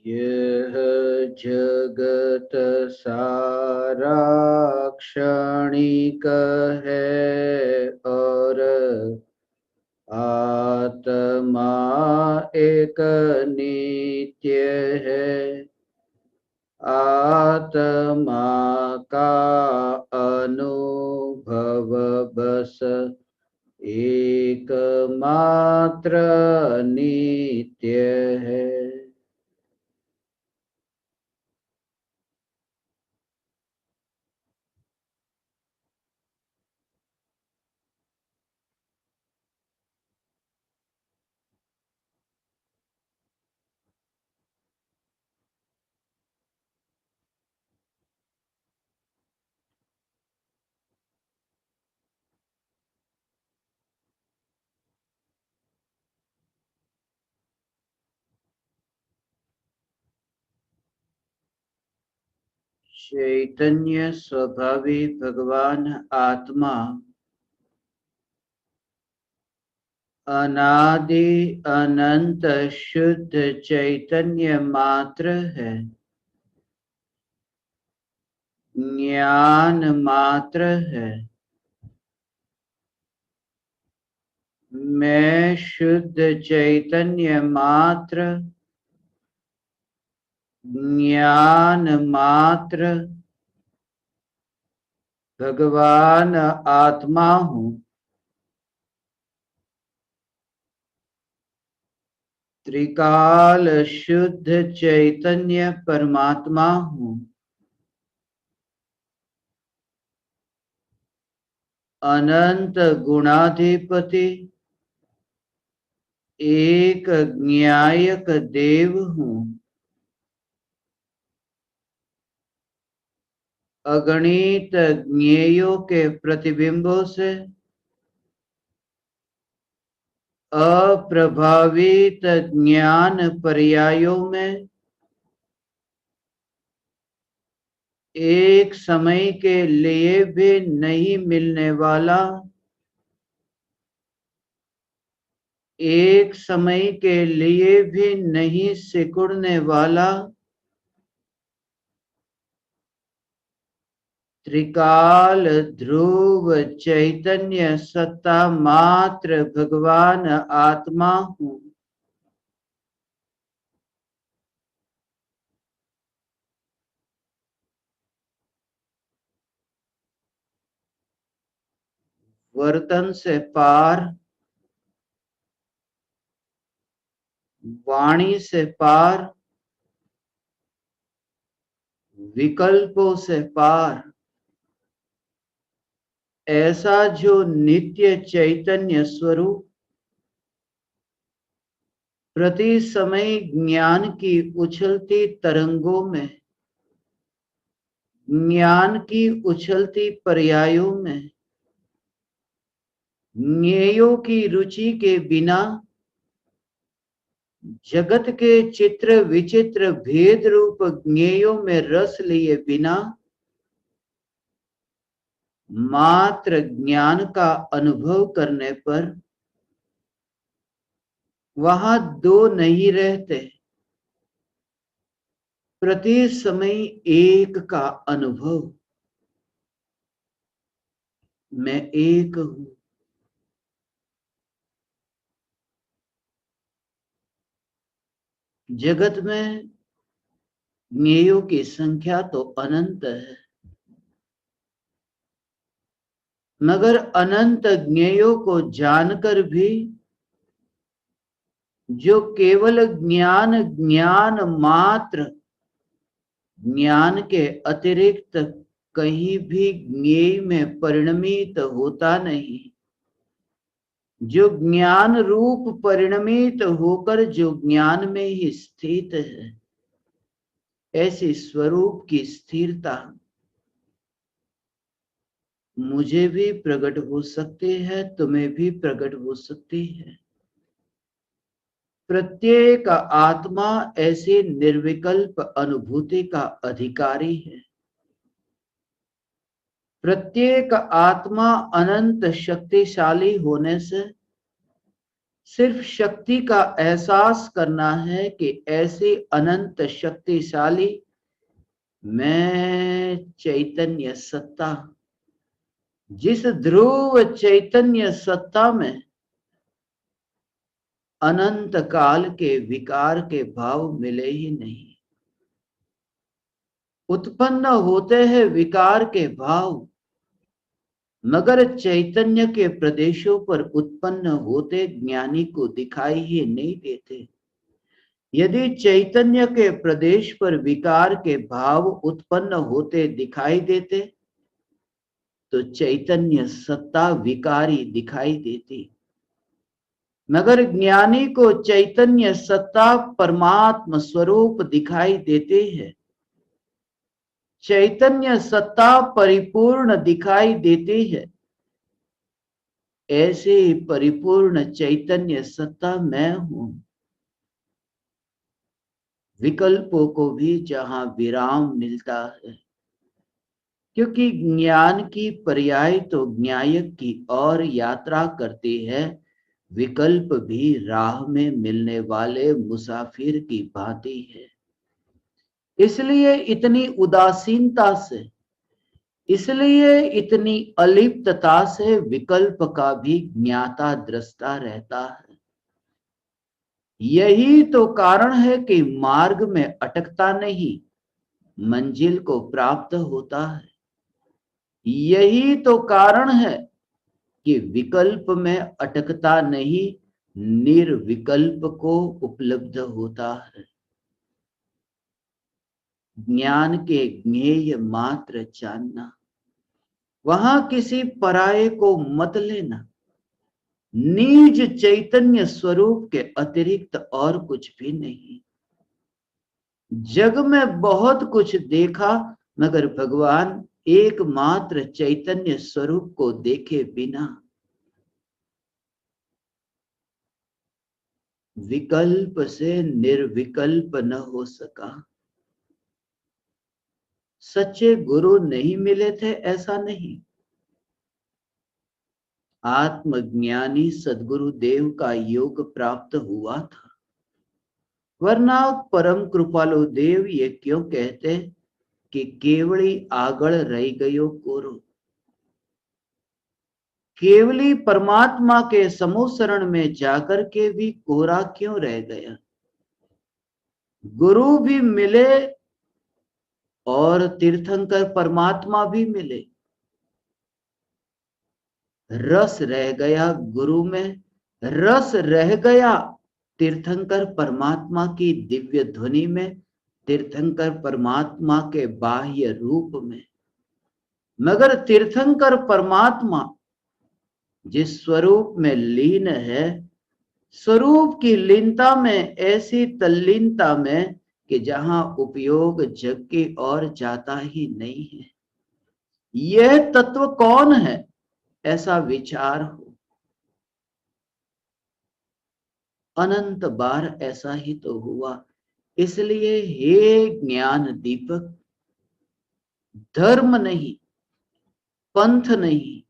यह जगत सारा क्षणिक है और आत्मा एक नित्य है। आत्मा का अनुभव बस एकमात्र नित्य है। चैतन्य स्वभावी भगवान आत्मा अनादि अनंत शुद्ध चैतन्य मात्र है, ज्ञान मात्र है। मैं शुद्ध चैतन्य मात्र, ज्ञान मात्र भगवान आत्मा हूँ। त्रिकाल शुद्ध चैतन्य परमात्मा हूँ। अनंत गुणाधिपति एक ज्ञायक देव हूँ। अगणित ज्ञेयों के प्रतिबिंबों से अप्रभावित ज्ञान पर्यायों में एक समय के लिए भी नहीं मिलने वाला, एक समय के लिए भी नहीं सिकुड़ने वाला त्रिकाल ध्रुव चैतन्य सत्ता मात्र भगवान आत्मा हूँ। वर्तन से पार, वाणी से पार, विकल्पों से पार, ऐसा जो नित्य चैतन्य स्वरूप प्रति समय ज्ञान की उछलती तरंगों में, ज्ञान की उछलती पर्यायों में, ज्ञेयों की रुचि के बिना, जगत के चित्र विचित्र भेद रूप ज्ञेयों में रस लिए बिना मात्र ज्ञान का अनुभव करने पर वहां दो नहीं रहते, प्रति समय एक का अनुभव। मैं एक हूं। जगत में ज्ञेयों की संख्या तो अनंत है, मगर अनंत ज्ञेयों को जानकर भी जो केवल ज्ञान, ज्ञान मात्र, ज्ञान के अतिरिक्त कहीं भी ज्ञेय में परिणमित होता नहीं, जो ज्ञान रूप परिणमित होकर जो ज्ञान में ही स्थित है, ऐसी स्वरूप की स्थिरता मुझे भी प्रकट हो सकती है, तुम्हें भी प्रकट हो सकती है। प्रत्येक आत्मा ऐसी निर्विकल्प अनुभूति का अधिकारी है। प्रत्येक आत्मा अनंत शक्तिशाली होने से सिर्फ शक्ति का एहसास करना है कि ऐसे अनंत शक्तिशाली मैं चैतन्य सत्ता, जिस ध्रुव चैतन्य सत्ता में अनंत काल के विकार के भाव मिले ही नहीं। उत्पन्न होते हैं विकार के भाव, मगर चैतन्य के प्रदेशों पर उत्पन्न होते ज्ञानी को दिखाई ही नहीं देते। यदि चैतन्य के प्रदेश पर विकार के भाव उत्पन्न होते दिखाई देते तो चैतन्य सत्ता विकारी दिखाई देती, मगर ज्ञानी को चैतन्य सत्ता परमात्मा स्वरूप दिखाई देते हैं। चैतन्य सत्ता परिपूर्ण दिखाई देती है। ऐसे परिपूर्ण चैतन्य सत्ता मैं हूं। विकल्पों को भी जहां विराम मिलता है, क्योंकि ज्ञान की पर्याय तो ज्ञायक की ओर यात्रा करती है, विकल्प भी राह में मिलने वाले मुसाफिर की भांति है। इसलिए इतनी उदासीनता से, इसलिए इतनी अलिप्तता से विकल्प का भी ज्ञाता दृष्टा रहता है। यही तो कारण है कि मार्ग में अटकता नहीं, मंजिल को प्राप्त होता है। यही तो कारण है कि विकल्प में अटकता नहीं, निर्विकल्प को उपलब्ध होता है। ज्ञान के ज्ञेय मात्र जानना, वहां किसी पराये को मत लेना। निज चैतन्य स्वरूप के अतिरिक्त और कुछ भी नहीं। जग में बहुत कुछ देखा, मगर भगवान एकमात्र चैतन्य स्वरूप को देखे बिना विकल्प से निर्विकल्प न हो सका। सच्चे गुरु नहीं मिले थे ऐसा नहीं, आत्मज्ञानी सदगुरु देव का योग प्राप्त हुआ था। वरना परम कृपालु देव ये क्यों कहते कि केवली आगड़ रह गयो कोरो। केवली परमात्मा के समूह शरण में जाकर के भी कोरा क्यों रह गया। गुरु भी मिले और तीर्थंकर परमात्मा भी मिले, रस रह गया गुरु में, रस रह गया तीर्थंकर परमात्मा की दिव्य ध्वनि में, तीर्थंकर परमात्मा के बाह्य रूप में। मगर तीर्थंकर परमात्मा जिस स्वरूप में लीन है, स्वरूप की लीनता में, ऐसी तल्लीनता में कि जहां उपयोग जग की ओर जाता ही नहीं है। यह तत्व कौन है, ऐसा विचार हो। अनंत बार ऐसा ही तो हुआ। इसलिए हे ज्ञान दीपक, धर्म नहीं, पंथ नहीं,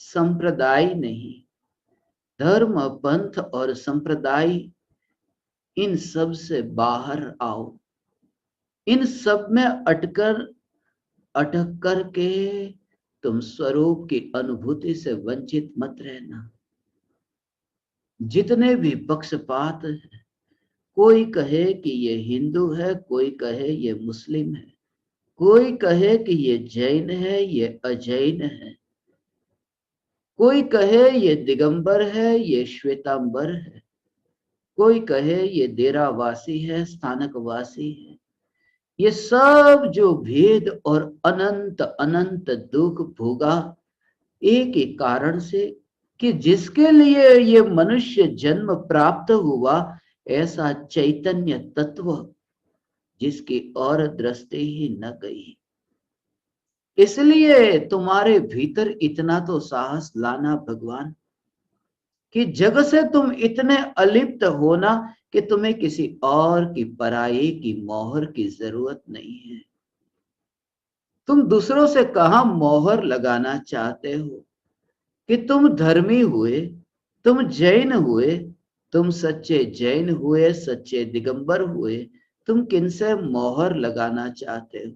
संप्रदाय नहीं, धर्म पंथ और संप्रदाय इन सब से बाहर आओ। इन सब में अटक कर के तुम स्वरूप की अनुभूति से वंचित मत रहना। जितने भी पक्षपात है, कोई कहे कि ये हिंदू है, कोई कहे ये मुस्लिम है, कोई कहे कि ये जैन है, ये अजैन है, कोई कहे ये दिगंबर है, ये श्वेतांबर है, कोई कहे ये डेरावासी है, स्थानकवासी है। ये सब जो भेद और अनंत अनंत दुख भोगा एक ही कारण से कि जिसके लिए ये मनुष्य जन्म प्राप्त हुआ, ऐसा चैतन्य तत्व जिसकी ओर दृष्टि ही न गई। इसलिए तुम्हारे भीतर इतना तो साहस लाना भगवान कि जग से तुम इतने अलिप्त होना कि तुम्हें किसी और की पराई की मोहर की जरूरत नहीं है। तुम दूसरों से कहां मोहर लगाना चाहते हो कि तुम धर्मी हुए, तुम जैन हुए, तुम सच्चे जैन हुए, सच्चे दिगंबर हुए, तुम किनसे मोहर लगाना चाहते हो?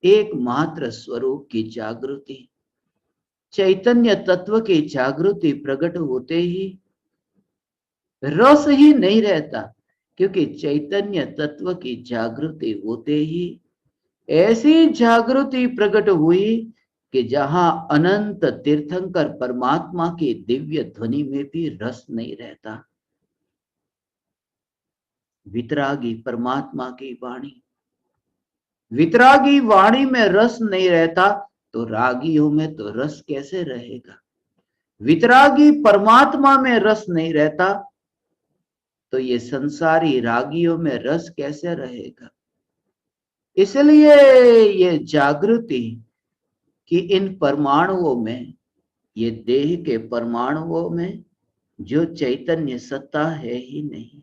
एकमात्र स्वरूप की जागृति, चैतन्य तत्व की जागृति प्रकट होते ही रस ही नहीं रहता, क्योंकि चैतन्य तत्व की जागृति होते ही ऐसी जागृति प्रकट हुई कि जहां अनंत तीर्थंकर परमात्मा की दिव्य ध्वनि में भी रस नहीं रहता। वितरागी परमात्मा की वाणी, वितरागी वाणी में रस नहीं रहता तो रागियों में तो रस कैसे रहेगा? वितरागी परमात्मा में रस नहीं रहता तो ये संसारी रागियों में रस कैसे रहेगा? इसलिए ये जागृति कि इन परमाणुओं में, ये देह के परमाणुओं में जो चैतन्य सत्ता है ही नहीं,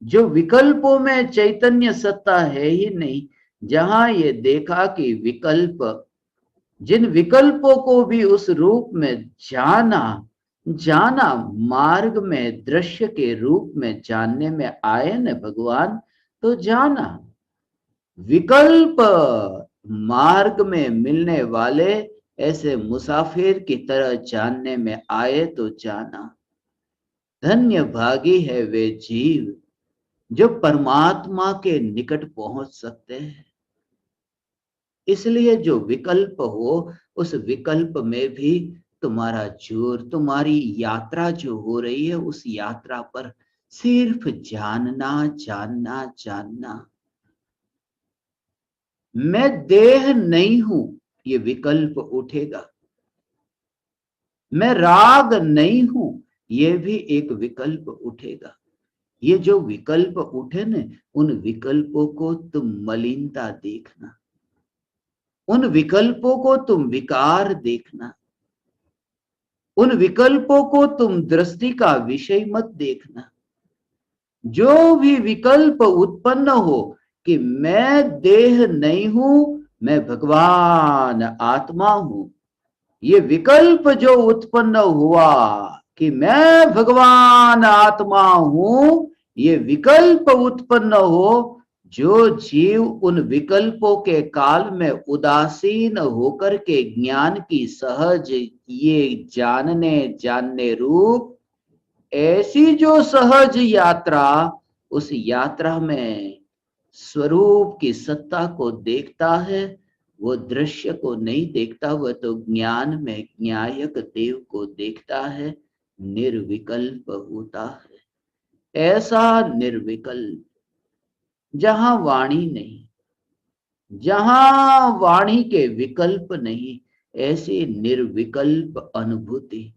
जो विकल्पों में चैतन्य सत्ता है ही नहीं, जहां ये देखा कि विकल्प, जिन विकल्पों को भी उस रूप में जाना, जाना मार्ग में दृश्य के रूप में जानने में आए न भगवान, तो जाना। विकल्प मार्ग में मिलने वाले ऐसे मुसाफिर की तरह जानने में आए तो जाना। धन्य भागी है वे जीव जो परमात्मा के निकट पहुंच सकते हैं। इसलिए जो विकल्प हो, उस विकल्प में भी तुम्हारा जोर, तुम्हारी यात्रा जो हो रही है, उस यात्रा पर सिर्फ जानना, जानना, जानना। मैं देह नहीं हूं, ये विकल्प उठेगा। मैं राग नहीं हूं, ये भी एक विकल्प उठेगा। ये जो विकल्प उठे न, उन विकल्पों को तुम मलिनता देखना, उन विकल्पों को तुम विकार देखना, उन विकल्पों को तुम दृष्टि का विषय मत देखना। जो भी विकल्प उत्पन्न हो कि मैं देह नहीं हूं, मैं भगवान आत्मा हूं, ये विकल्प जो उत्पन्न हुआ कि मैं भगवान आत्मा हूं, ये विकल्प उत्पन्न हो, जो जीव उन विकल्पों के काल में उदासीन होकर के ज्ञान की सहज ये जानने रूप ऐसी जो सहज यात्रा, उस यात्रा में स्वरूप की सत्ता को देखता है, वो दृश्य को नहीं देखता, वह तो ज्ञान में ज्ञायक देव को देखता है, निर्विकल्प होता है। ऐसा निर्विकल्प जहां वाणी नहीं, जहां वाणी के विकल्प नहीं, ऐसी निर्विकल्प अनुभूति,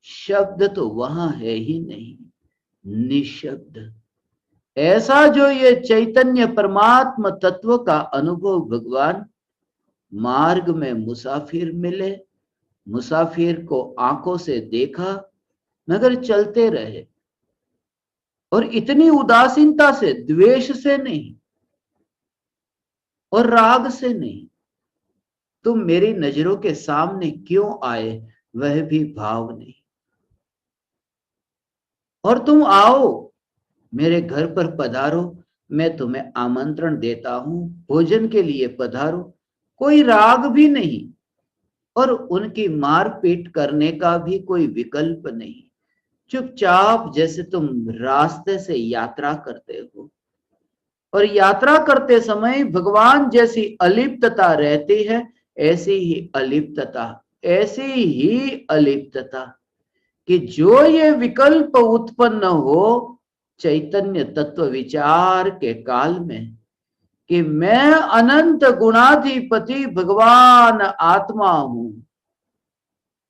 शब्द तो वहां है ही नहीं, निशब्द। ऐसा जो ये चैतन्य परमात्म तत्व का अनुभव भगवान मार्ग में मुसाफिर मिले, मुसाफिर को आंखों से देखा मगर चलते रहे, और इतनी उदासीनता से, द्वेष से नहीं और राग से नहीं, तुम मेरी नजरों के सामने क्यों आए वह भी भाव नहीं। और तुम आओ, मेरे घर पर पधारो, मैं तुम्हें आमंत्रण देता हूं, भोजन के लिए पधारो, कोई राग भी नहीं और उनकी मारपीट करने का भी कोई विकल्प नहीं। चुपचाप जैसे तुम रास्ते से यात्रा करते हो, और यात्रा करते समय भगवान जैसी अलिप्तता रहती है, ऐसी ही अलिप्तता, ऐसी ही अलिप्तता कि जो ये विकल्प उत्पन्न हो चैतन्य तत्व विचार के काल में कि मैं अनंत गुणाधिपति भगवान आत्मा हूं,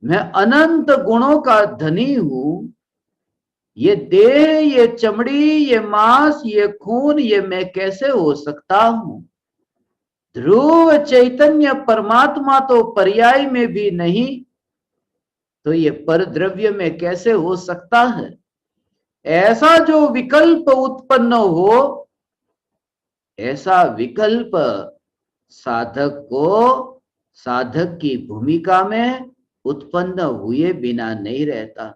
मैं अनंत गुणों का धनी हूं, ये देह, ये चमड़ी, ये मांस, ये खून, ये मैं कैसे हो सकता हूं? ध्रुव चैतन्य परमात्मा तो पर्याय में भी नहीं, तो ये परद्रव्य में कैसे हो सकता है? ऐसा जो विकल्प उत्पन्न हो, ऐसा विकल्प साधक को साधक की भूमिका में उत्पन्न हुए बिना नहीं रहता।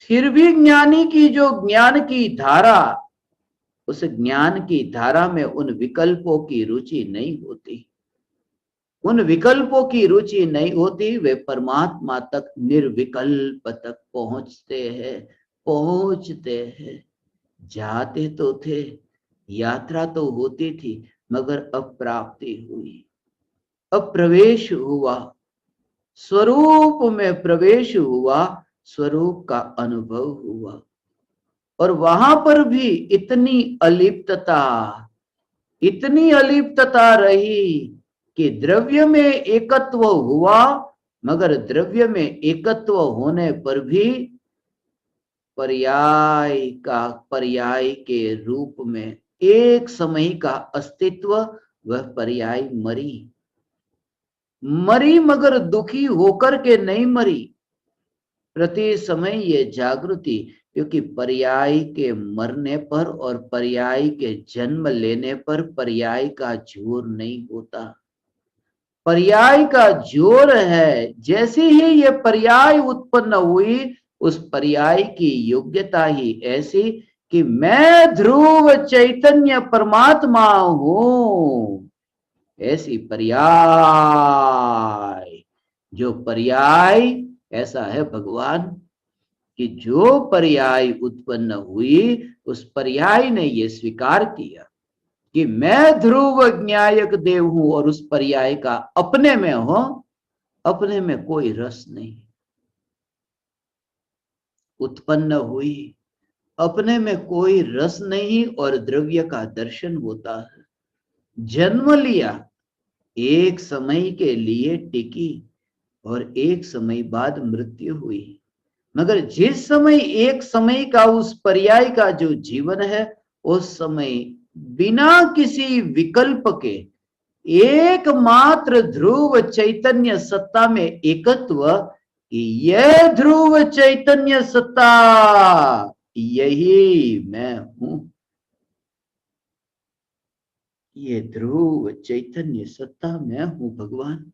फिर भी ज्ञानी की जो ज्ञान की धारा, उस ज्ञान की धारा में उन विकल्पों की रुचि नहीं होती, उन विकल्पों की रुचि नहीं होती। वे परमात्मा तक निर्विकल्प तक पहुंचते हैं, पहुंचते हैं। जाते तो थे, यात्रा तो होती थी, मगर अप्राप्ति हुई, अप्रवेश हुआ, स्वरूप में प्रवेश हुआ, स्वरूप का अनुभव हुआ। और वहां पर भी इतनी अलिप्तता, इतनी अलिप्तता रही कि द्रव्य में एकत्व हुआ, मगर द्रव्य में एकत्व होने पर भी पर्याय के रूप में एक समय का अस्तित्व, वह पर्याय मरी, मरी मगर दुखी होकर के नहीं मरी। प्रति समय ये जागृति, क्योंकि पर्याय के मरने पर और पर्याय के जन्म लेने पर पर्याय का जोर नहीं होता, पर्याय का जोर है। जैसे ही ये पर्याय उत्पन्न हुई, उस पर्याय की योग्यता ही ऐसी कि मैं ध्रुव चैतन्य परमात्मा हूं, ऐसी पर्याय। जो पर्याय ऐसा है भगवान कि जो पर्याय उत्पन्न हुई, उस पर्याय ने ये स्वीकार किया कि मैं ध्रुव ज्ञायक देव हूं, और उस पर्याय का अपने में हो, अपने में कोई रस नहीं, उत्पन्न हुई, अपने में कोई रस नहीं, और द्रव्य का दर्शन होता है। जन्म लिया, एक समय के लिए टिकी, और एक समय बाद मृत्यु हुई। मगर जिस समय, एक समय का उस पर्याय का जो जीवन है, उस समय बिना किसी विकल्प के एकमात्र ध्रुव चैतन्य सत्ता में एकत्व, यह ध्रुव चैतन्य सत्ता, यही मैं हूं। ये ध्रुव चैतन्य सत्ता मैं हूं भगवान।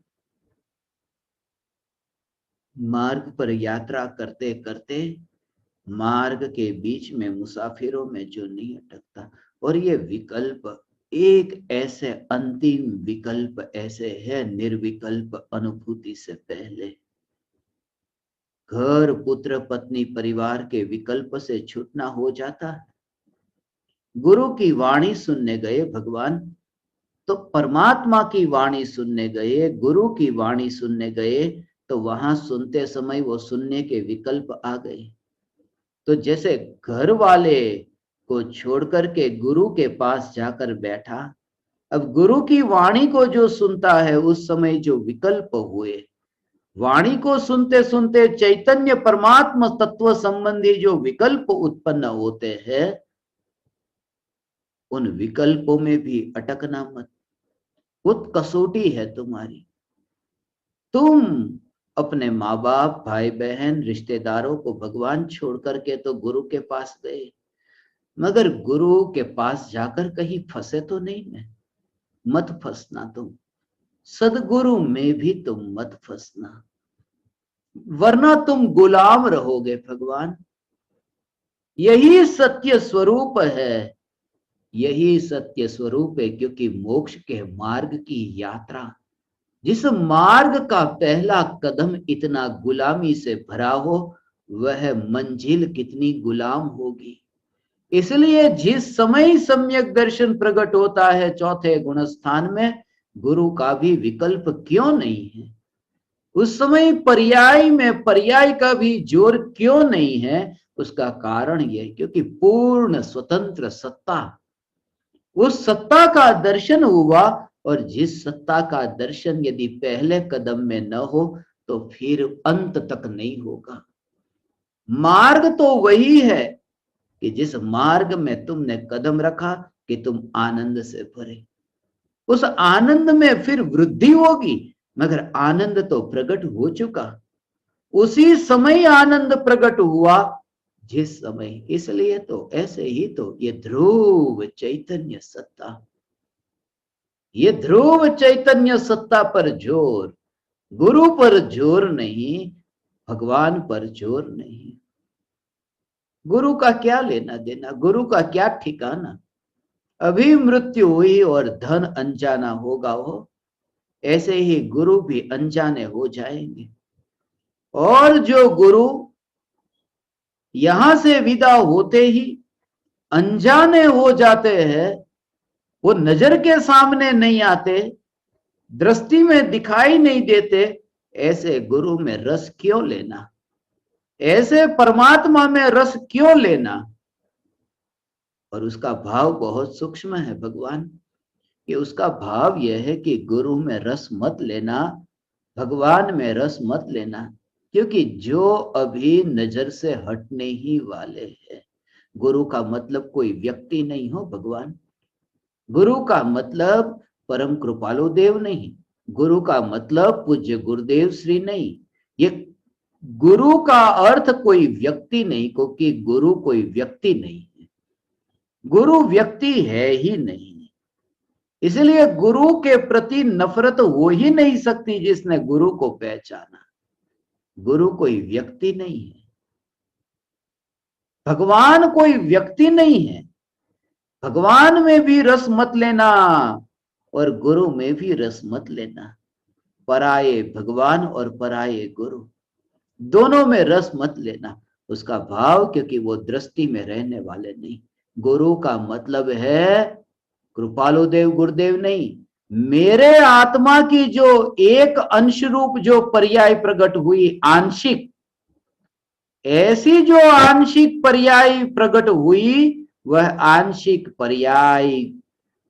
मार्ग पर यात्रा करते करते, मार्ग के बीच में मुसाफिरों में जो नहीं अटकता, और ये विकल्प एक ऐसे अंतिम विकल्प ऐसे है, निर्विकल्प अनुभूति से पहले। घर, पुत्र, पत्नी, परिवार के विकल्प से छूटना हो जाता है। गुरु की वाणी सुनने गए भगवान, तो परमात्मा की वाणी सुनने गए, गुरु की वाणी सुनने गए, तो वहां सुनते समय वो सुनने के विकल्प आ गए। तो जैसे घर वाले को छोड़कर के गुरु के पास जाकर बैठा, अब गुरु की वाणी को जो सुनता है, उस समय जो विकल्प हुए, वाणी को सुनते सुनते चैतन्य परमात्मा तत्व संबंधी जो विकल्प उत्पन्न होते हैं, उन विकल्पों में भी अटकना मत। खुद कसौटी है तुम्हारी। तुम अपने माँ बाप, भाई बहन, रिश्तेदारों को भगवान छोड़ करके तो गुरु के पास गए, मगर गुरु के पास जाकर कहीं फंसे तो नहीं ना। मत फंसना तुम, सदगुरु में भी तुम मत फंसना, वरना तुम गुलाम रहोगे भगवान। यही सत्य स्वरूप है, यही सत्य स्वरूप है। क्योंकि मोक्ष के मार्ग की यात्रा, जिस मार्ग का पहला कदम इतना गुलामी से भरा हो, वह मंजिल कितनी गुलाम होगी। इसलिए जिस समय सम्यक दर्शन प्रकट होता है चौथे गुण स्थान में, गुरु का भी विकल्प क्यों नहीं है। उस समय पर्याय में पर्याय का भी जोर क्यों नहीं है। उसका कारण यह, क्योंकि पूर्ण स्वतंत्र सत्ता, उस सत्ता का दर्शन हुआ। और जिस सत्ता का दर्शन यदि पहले कदम में न हो, तो फिर अंत तक नहीं होगा। मार्ग तो वही है कि जिस मार्ग में तुमने कदम रखा कि तुम आनंद से भरे, उस आनंद में फिर वृद्धि होगी, मगर आनंद तो प्रकट हो चुका। उसी समय आनंद प्रकट हुआ जिस समय। इसलिए तो ऐसे ही तो ये ध्रुव चैतन्य सत्ता, ये ध्रुव चैतन्य सत्ता पर जोर, गुरु पर जोर नहीं, भगवान पर जोर नहीं। गुरु का क्या लेना देना, गुरु का क्या ठिकाना। अभी मृत्यु हुई और धन अनजाना होगा हो, ऐसे ही गुरु भी अनजाने हो जाएंगे। और जो गुरु यहां से विदा होते ही अनजाने हो जाते हैं, वो नजर के सामने नहीं आते, दृष्टि में दिखाई नहीं देते, ऐसे गुरु में रस क्यों लेना, ऐसे परमात्मा में रस क्यों लेना। और उसका भाव बहुत सूक्ष्म है भगवान, कि उसका भाव यह है कि गुरु में रस मत लेना, भगवान में रस मत लेना, क्योंकि जो अभी नजर से हटने ही वाले हैं। गुरु का मतलब कोई व्यक्ति नहीं हो भगवान, गुरु का मतलब परम कृपालु देव नहीं, गुरु का मतलब पूज्य गुरुदेव श्री नहीं। ये गुरु का अर्थ कोई व्यक्ति नहीं, क्योंकि गुरु कोई व्यक्ति नहीं है, गुरु व्यक्ति है ही नहीं। इसलिए गुरु के प्रति नफरत हो ही नहीं सकती जिसने गुरु को पहचाना। गुरु कोई व्यक्ति नहीं है, भगवान कोई व्यक्ति नहीं है। भगवान में भी रस मत लेना और गुरु में भी रस मत लेना। पराये भगवान और पराये गुरु, दोनों में रस मत लेना। उसका भाव, क्योंकि वो दृष्टि में रहने वाले नहीं। गुरु का मतलब है कृपालु देव गुरुदेव नहीं, मेरे आत्मा की जो एक अंश रूप जो पर्याय प्रकट हुई आंशिक, ऐसी जो आंशिक पर्याय प्रकट हुई वह आंशिक पर्याय,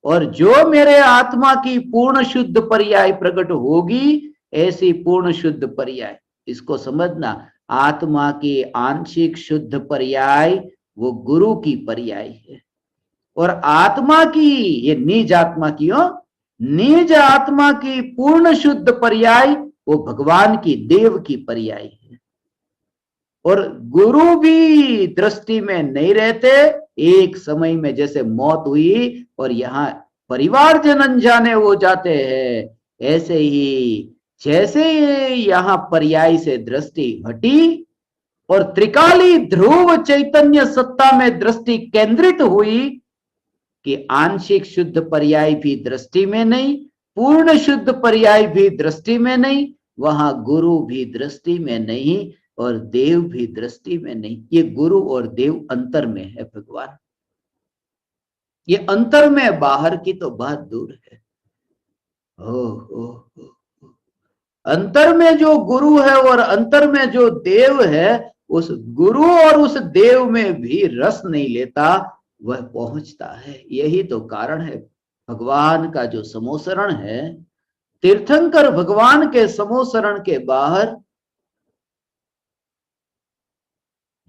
और जो मेरे आत्मा की पूर्ण शुद्ध पर्याय प्रकट होगी ऐसी पूर्ण शुद्ध पर्याय। इसको समझना, आत्मा की आंशिक शुद्ध पर्याय वो गुरु की पर्याय है, और आत्मा की, ये निज आत्मा की हो, निज आत्मा की पूर्ण शुद्ध पर्याय वो भगवान की देव की पर्याय है। और गुरु भी दृष्टि में नहीं रहते, एक समय में जैसे मौत हुई और यहाँ परिवारजन अनजाने हो जाते हैं, ऐसे ही जैसे यहाँ पर्याय से दृष्टि हटी और त्रिकाली ध्रुव चैतन्य सत्ता में दृष्टि केंद्रित हुई, कि आंशिक शुद्ध पर्याय भी दृष्टि में नहीं, पूर्ण शुद्ध पर्याय भी दृष्टि में नहीं, वहां गुरु भी दृष्टि में नहीं और देव भी दृष्टि में नहीं। ये गुरु और देव अंतर में है भगवान, ये अंतर में, बाहर की तो बात दूर है। हो अंतर में जो गुरु है और अंतर में जो देव है, उस गुरु और उस देव में भी रस नहीं लेता, वह पहुंचता है। यही तो कारण है भगवान का जो समोसरण है। तीर्थंकर भगवान के समोसरण के बाहर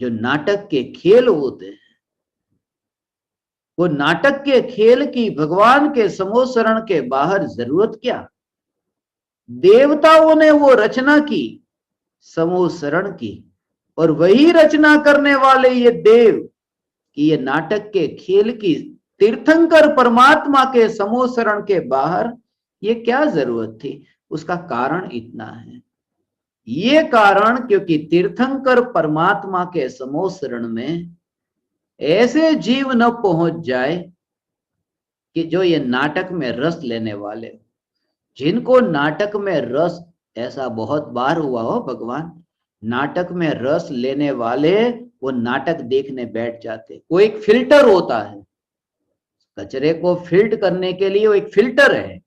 जो नाटक के खेल होते हैं, वो नाटक के खेल की भगवान के समोसरण के बाहर जरूरत क्या। देवताओं ने वो रचना की समोसरण की, और वही रचना करने वाले ये देव कि ये नाटक के खेल की तीर्थंकर परमात्मा के समोसरण के बाहर ये क्या जरूरत थी। उसका कारण इतना है, ये कारण क्योंकि तीर्थंकर परमात्मा के समोसरण में ऐसे जीव न पहुंच जाए कि जो ये नाटक में रस लेने वाले, जिनको नाटक में रस, ऐसा बहुत बार हुआ हो भगवान, नाटक में रस लेने वाले वो नाटक देखने बैठ जाते। वो एक फिल्टर होता है, कचरे को फिल्टर करने के लिए वो एक फिल्टर है,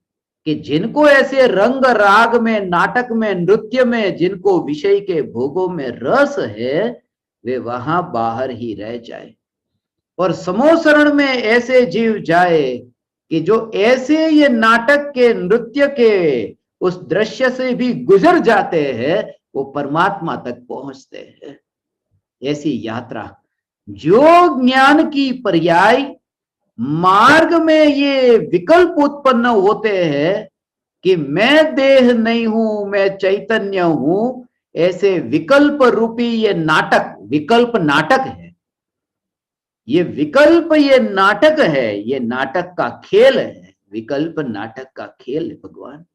कि जिनको ऐसे रंग राग में, नाटक में, नृत्य में, जिनको विषय के भोगों में रस है, वे वहां बाहर ही रह जाए। और समोसरण में ऐसे जीव जाए कि जो ऐसे ये नाटक के, नृत्य के उस दृश्य से भी गुजर जाते हैं, वो परमात्मा तक पहुंचते हैं। ऐसी यात्रा, जो ज्ञान की पर्याय मार्ग में ये विकल्प उत्पन्न होते हैं कि मैं देह नहीं हूं, मैं चैतन्य हूं, ऐसे विकल्प रूपी ये नाटक, विकल्प नाटक है, ये विकल्प, ये नाटक है, ये नाटक का खेल है, विकल्प नाटक का खेल है भगवान।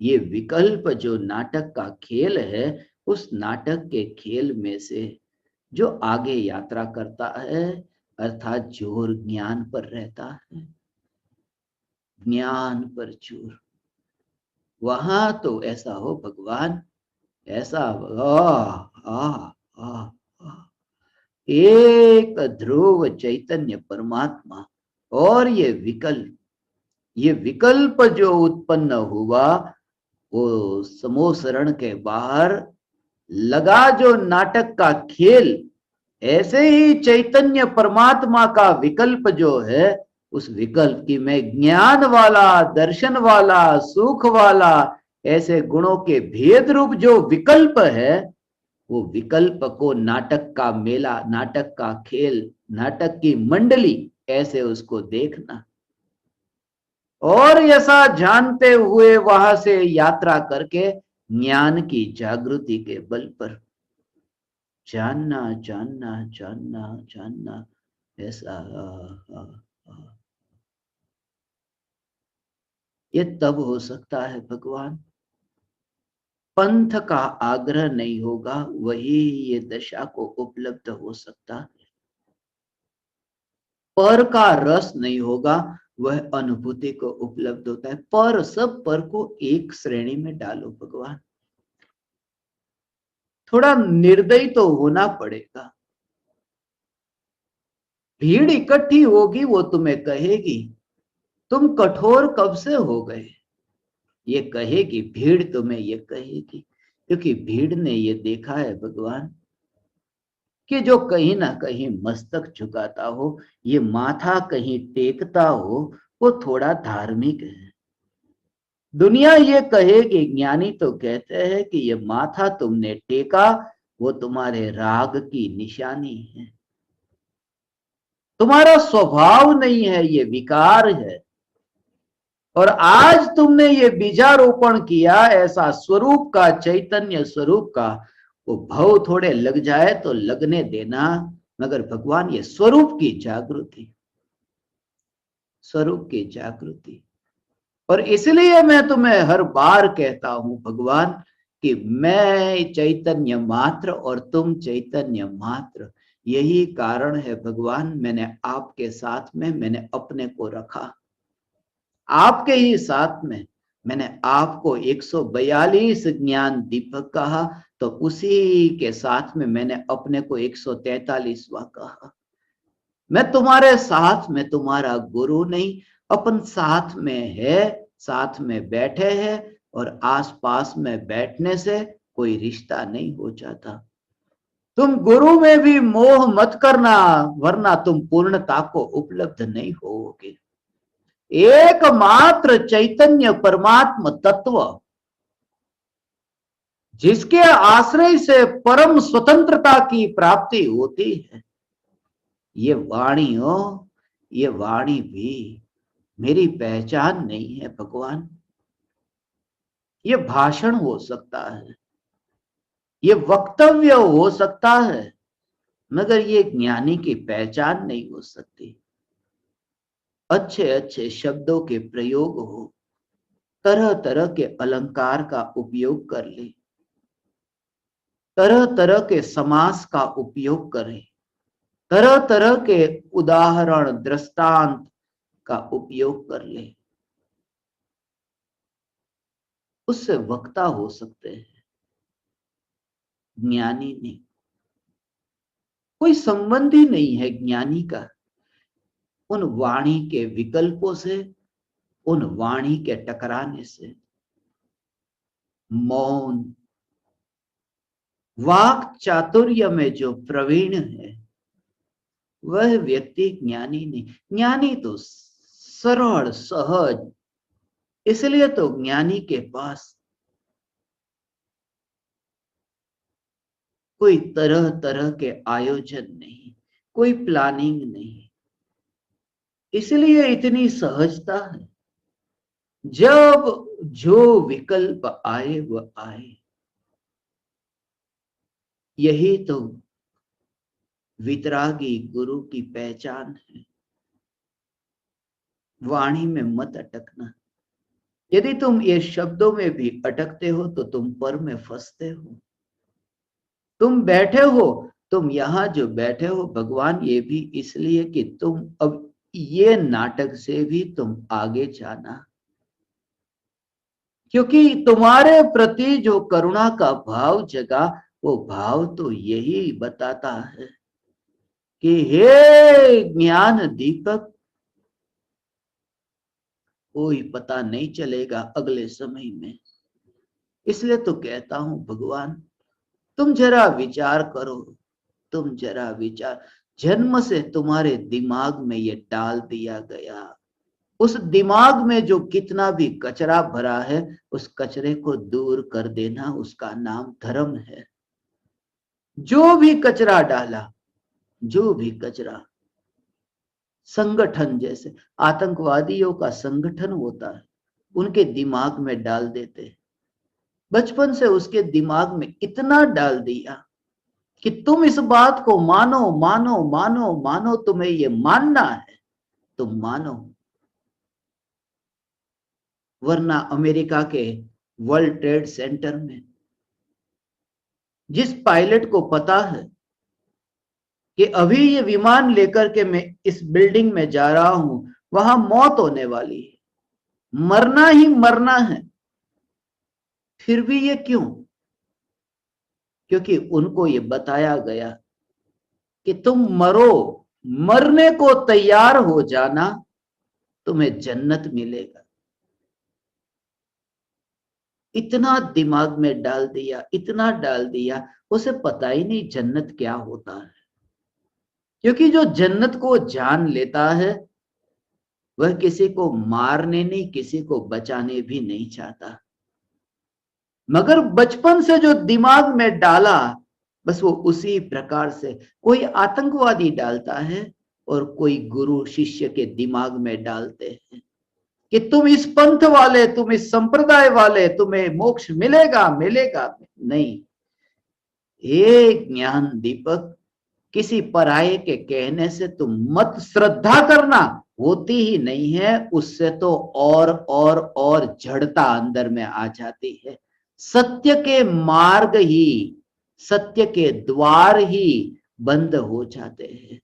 ये विकल्प जो नाटक का खेल है, उस नाटक के खेल में से जो आगे यात्रा करता है अर्थात जोर ज्ञान पर रहता है, ज्ञान पर जोर, वहां तो ऐसा हो भगवान, ऐसा एक ध्रुव चैतन्य परमात्मा। और ये विकल्प जो उत्पन्न हुआ वो समोसरण के बाहर लगा जो नाटक का खेल, ऐसे ही चैतन्य परमात्मा का विकल्प जो है, उस विकल्प की मैं ज्ञान वाला, दर्शन वाला, सुख वाला, ऐसे गुणों के भेद रूप जो विकल्प है, वो विकल्प को नाटक का मेला, नाटक का खेल, नाटक की मंडली, ऐसे उसको देखना और ऐसा जानते हुए वहां से यात्रा करके ज्ञान की जागृति के बल पर जानना जानना जानना जानना, ऐसा ये तब हो सकता है भगवान, पंथ का आग्रह नहीं होगा, वही ये दशा को उपलब्ध हो सकता है। पर का रस नहीं होगा, वह अनुभूति को उपलब्ध होता है। पर, सब पर को एक श्रेणी में डालो भगवान, थोड़ा निर्दयी तो होना पड़ेगा। भीड़ इकट्ठी होगी, वो तुम्हें कहेगी तुम कठोर कब से हो गए, ये कहेगी भीड़, तुम्हें ये कहेगी, क्योंकि भीड़ ने ये देखा है भगवान कि जो कहीं ना कहीं मस्तक झुकाता हो, ये माथा कहीं टेकता हो, वो थोड़ा धार्मिक है। दुनिया ये कहेगी, ज्ञानी तो कहते हैं कि ये माथा तुमने टेका, वो तुम्हारे राग की निशानी है, तुम्हारा स्वभाव नहीं है, ये विकार है। और आज तुमने ये बीजारोपण किया ऐसा स्वरूप का, चैतन्य स्वरूप का, वो भाव थोड़े लग जाए तो लगने देना, मगर भगवान ये स्वरूप की जागृति, स्वरूप की जागृति। और इसलिए मैं तुम्हें हर बार कहता हूं भगवान कि मैं चैतन्य मात्र और तुम चैतन्य मात्र, यही कारण है भगवान मैंने आपके साथ में मैंने अपने को रखा, आपके ही साथ में मैंने आपको 142 ज्ञान दीपक कहा, तो उसी के साथ में मैंने अपने को 143वां कहा। मैं तुम्हारे साथ में तुम्हारा गुरु नहीं, अपन साथ में है, साथ में बैठे हैं, और आसपास में बैठने से कोई रिश्ता नहीं हो जाता। तुम गुरु में भी मोह मत करना, वरना तुम पूर्णता को उपलब्ध नहीं होगे। एकमात्र चैतन्य परमात्म तत्व, जिसके आश्रय से परम स्वतंत्रता की प्राप्ति होती है, ये वाणी हो, ये वाणी भी मेरी पहचान नहीं है भगवान। ये भाषण हो सकता है, ये वक्तव्य हो सकता है, मगर ये ज्ञानी की पहचान नहीं हो सकती। अच्छे अच्छे शब्दों के प्रयोग हो, तरह तरह के अलंकार का उपयोग कर ले, तरह तरह के समास का उपयोग करें, तरह तरह के उदाहरण दृष्टांत का उपयोग कर ले, उससे वक्ता हो सकते हैं, ज्ञानी नहीं। कोई संबंध ही नहीं है ज्ञानी का उन वाणी के विकल्पों से, उन वाणी के टकराने से। मौन, वाक चातुर्य में जो प्रवीण है, वह व्यक्ति ज्ञानी नहीं। ज्ञानी तो सरल सहज, इसलिए तो ज्ञानी के पास कोई तरह तरह के आयोजन नहीं, कोई प्लानिंग नहीं, इसलिए इतनी सहजता है। जब जो विकल्प आए वह आए, यही तो वितरागी गुरु की पहचान है। वाणी में मत अटकना, यदि तुम ये शब्दों में भी अटकते हो तो तुम पर में फंसते हो। तुम बैठे हो तुम यहाँ जो बैठे हो भगवान, ये भी इसलिए कि तुम अब ये नाटक से भी तुम आगे जाना, क्योंकि तुम्हारे प्रति जो करुणा का भाव जगा, वो भाव तो यही बताता है कि हे ज्ञान दीपक, कोई पता नहीं चलेगा अगले समय में। इसलिए तो कहता हूं भगवान, तुम जरा विचार करो, तुम जरा विचार। जन्म से तुम्हारे दिमाग में ये डाल दिया गया, उस दिमाग में जो कितना भी कचरा भरा है, उस कचरे को दूर कर देना, उसका नाम धर्म है। जो भी कचरा डाला, जो भी कचरा, संगठन जैसे आतंकवादियों का संगठन होता है, उनके दिमाग में डाल देते, बचपन से उसके दिमाग में इतना डाल दिया कि तुम इस बात को मानो मानो मानो मानो, तुम्हें ये मानना है, तुम मानो, वरना अमेरिका के वर्ल्ड ट्रेड सेंटर में जिस पायलट को पता है कि अभी ये विमान लेकर के मैं इस बिल्डिंग में जा रहा हूं, वहां मौत होने वाली है, मरना ही मरना है, फिर भी ये क्यों? क्योंकि उनको ये बताया गया कि तुम मरो, मरने को तैयार हो जाना, तुम्हें जन्नत मिलेगा। इतना दिमाग में डाल दिया, इतना डाल दिया, उसे पता ही नहीं जन्नत क्या होता है। क्योंकि जो जन्नत को जान लेता है, वह किसी को मारने नहीं, किसी को बचाने भी नहीं चाहता। मगर बचपन से जो दिमाग में डाला, बस वो उसी प्रकार से कोई आतंकवादी डालता है और कोई गुरु शिष्य के दिमाग में डालते हैं कि तुम इस पंथ वाले, तुम इस संप्रदाय वाले, तुम्हें मोक्ष मिलेगा मिलेगा। नहीं, हे ज्ञान दीपक, किसी पराये के कहने से तुम मत श्रद्धा करना, होती ही नहीं है, उससे तो और जड़ता अंदर में आ जाती है। सत्य के मार्ग ही, सत्य के द्वार ही बंद हो जाते हैं,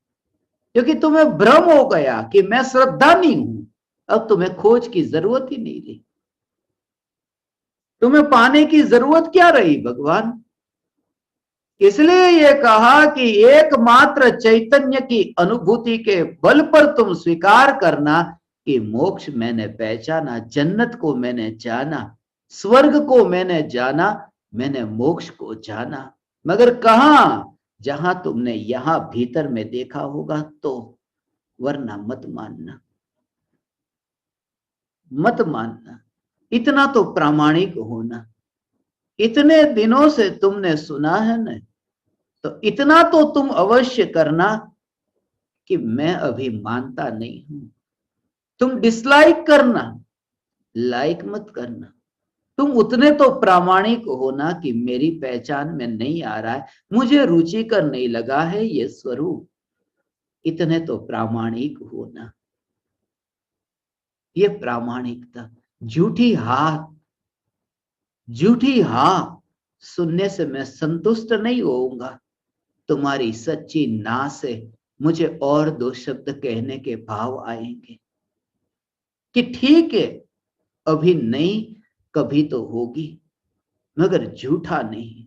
क्योंकि तुम्हें भ्रम हो गया कि मैं श्रद्धा नहीं हूं। अब तुम्हें खोज की जरूरत ही नहीं रही, तुम्हें पाने की जरूरत क्या रही भगवान? इसलिए ये कहा कि एकमात्र चैतन्य की अनुभूति के बल पर तुम स्वीकार करना कि मोक्ष मैंने पहचाना, जन्नत को मैंने जाना, स्वर्ग को मैंने जाना, मैंने मोक्ष को जाना। मगर कहां? जहां तुमने यहां भीतर में देखा होगा तो, वरना मत मानना, मत मानना। इतना तो प्रामाणिक होना। इतने दिनों से तुमने सुना है ना, तो इतना तो तुम अवश्य करना कि मैं अभी मानता नहीं हूं। तुम डिसलाइक करना, लाइक मत करना। तुम उतने तो प्रामाणिक होना कि मेरी पहचान में नहीं आ रहा है, मुझे रुचिकर नहीं लगा है ये स्वरूप। इतने तो प्रामाणिक होना। ये प्रामाणिकता। झूठी हाथ, झूठी हाँ सुनने से मैं संतुष्ट नहीं होऊंगा। तुम्हारी सच्ची ना से मुझे और दो शब्द कहने के भाव आएंगे कि ठीक है, अभी नहीं, कभी तो होगी, मगर झूठा नहीं,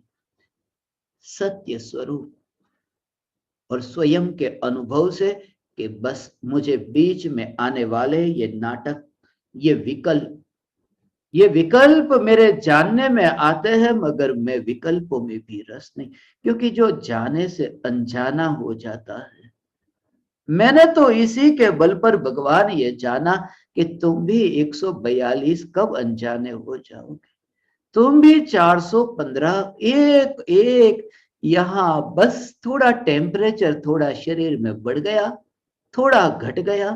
सत्य स्वरूप। और स्वयं के अनुभव से कि बस मुझे बीच में आने वाले ये नाटक, ये विकल्प, ये विकल्प मेरे जानने में आते हैं, मगर मैं विकल्पों में भी रस नहीं, क्योंकि जो जाने से अनजाना हो जाता है। मैंने तो इसी के बल पर भगवान ये जाना कि तुम भी 142 कब अनजाने हो जाओगे। तुम भी 415, एक एक यहां बस थोड़ा टेम्परेचर थोड़ा शरीर में बढ़ गया, थोड़ा घट गया,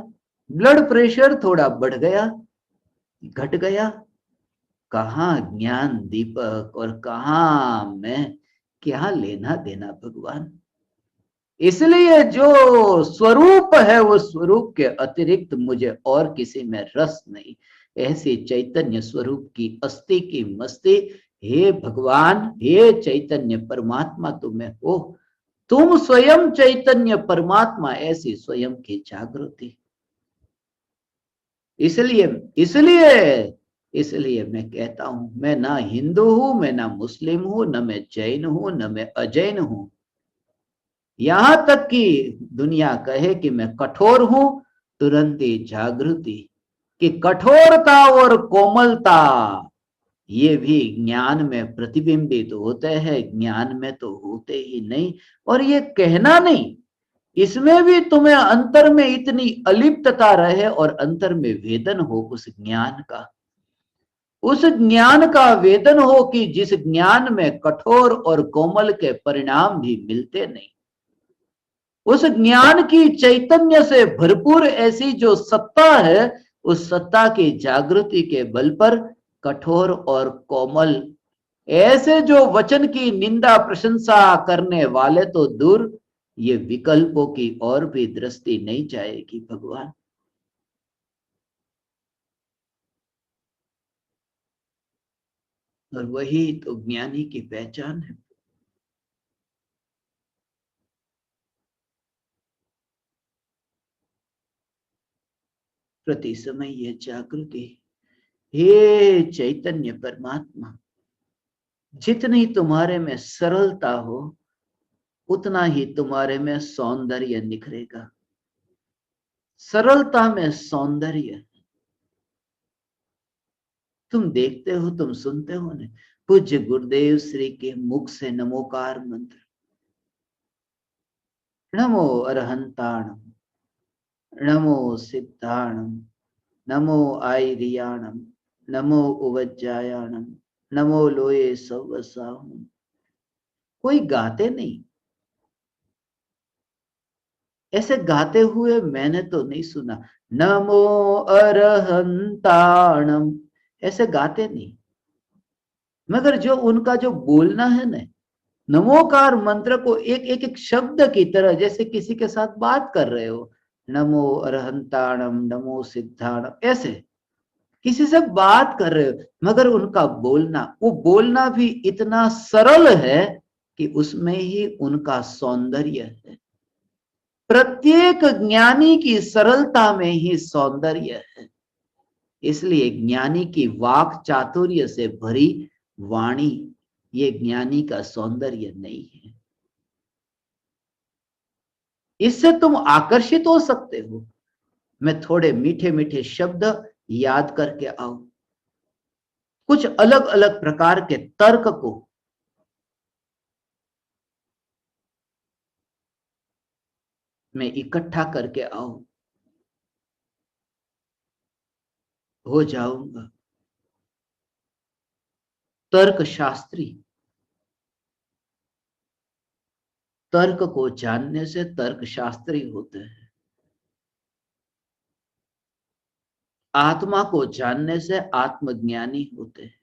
ब्लड प्रेशर थोड़ा बढ़ गया, घट गया। कहाँ ज्ञान दीपक और कहाँ मैं, क्या लेना देना भगवान। इसलिए जो स्वरूप है, वो स्वरूप के अतिरिक्त मुझे और किसी में रस नहीं। ऐसी चैतन्य स्वरूप की अस्थि की मस्ती, हे भगवान, हे चैतन्य परमात्मा तुम्हें हो, तुम स्वयं चैतन्य परमात्मा, ऐसी स्वयं की जागृति। इसलिए इसलिए इसलिए मैं कहता हूं, मैं ना हिंदू हूं, मैं ना मुस्लिम हूं, न मैं जैन हूं, न मैं अजैन हूं। यहां तक कि दुनिया कहे कि मैं कठोर हूं, तुरंत ही जागृति कि कठोरता और कोमलता ये भी ज्ञान में प्रतिबिंबित होते हैं, ज्ञान में तो होते ही नहीं। और ये कहना नहीं, इसमें भी तुम्हें अंतर में इतनी अलिप्तता रहे और अंतर में वेदन हो उस ज्ञान का, उस ज्ञान का वेदन हो कि जिस ज्ञान में कठोर और कोमल के परिणाम भी मिलते नहीं। उस ज्ञान की चैतन्य से भरपूर ऐसी जो सत्ता है, उस सत्ता की जागृति के बल पर कठोर और कोमल ऐसे जो वचन की निंदा प्रशंसा करने वाले तो दूर, ये विकल्पों की और भी दृष्टि नहीं जाएगी भगवान। और वही तो ज्ञानी की पहचान है। प्रति समय ये जागृति, हे चैतन्य परमात्मा, जितनी तुम्हारे में सरलता हो उतना ही तुम्हारे में सौंदर्य निखरेगा। सरलता में सौंदर्य, तुम देखते हो, तुम सुनते हो ना, पूज्य गुरुदेव श्री के मुख से नमोकार मंत्र, नमो अरहंताणम, नमो सिद्धाणम, नमो आयरियाणम, नमो उवज्जायाणम, नमो लोये सवसाहम। कोई गाते नहीं, ऐसे गाते हुए मैंने तो नहीं सुना। नमो अरहंताणम, ऐसे गाते नहीं। मगर जो उनका जो बोलना है ना, नमोकार मंत्र को एक एक एक शब्द की तरह, जैसे किसी के साथ बात कर रहे हो, नमो अरहंताणम, नमो सिद्धाणम, ऐसे किसी से बात कर रहे हो, मगर उनका बोलना, वो बोलना भी इतना सरल है कि उसमें ही उनका सौंदर्य है। प्रत्येक ज्ञानी की सरलता में ही सौंदर्य है। इसलिए ज्ञानी की वाक चातुर्य से भरी वाणी, ये ज्ञानी का सौंदर्य नहीं है। इससे तुम आकर्षित हो सकते हो। मैं थोड़े मीठे मीठे शब्द याद करके आओ, कुछ अलग अलग प्रकार के तर्क को मैं इकट्ठा करके आओ, हो जाऊंगा तर्क शास्त्री। तर्क को जानने से तर्क शास्त्री होते हैं, आत्मा को जानने से आत्मज्ञानी होते हैं।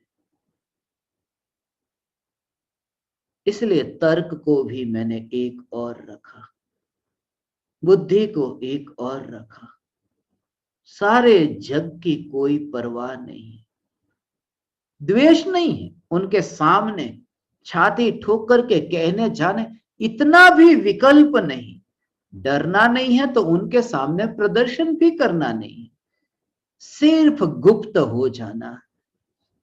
इसलिए तर्क को भी मैंने एक और रखा, बुद्धि को एक और रखा। सारे जग की कोई परवाह नहीं, द्वेष नहीं है उनके सामने, छाती ठोक करके कहने जाने इतना भी विकल्प नहीं। डरना नहीं है तो उनके सामने प्रदर्शन भी करना नहीं, सिर्फ गुप्त हो जाना,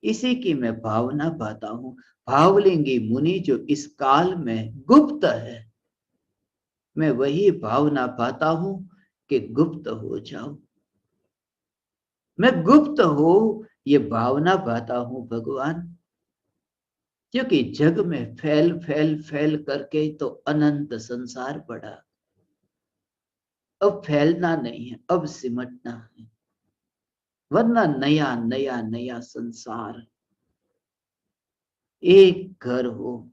इसी की मैं भावना पाता हूं। भावलिंगी मुनि जो इस काल में गुप्त है, मैं वही भावना पाता हूं कि गुप्त हो जाओ। मैं गुप्त हो ये भावना पाता हूं भगवान, क्योंकि जग में फैल फैल फैल करके तो अनंत संसार पड़ा। अब फैलना नहीं है, अब सिमटना है, वरना नया नया नया संसार। एक घर हो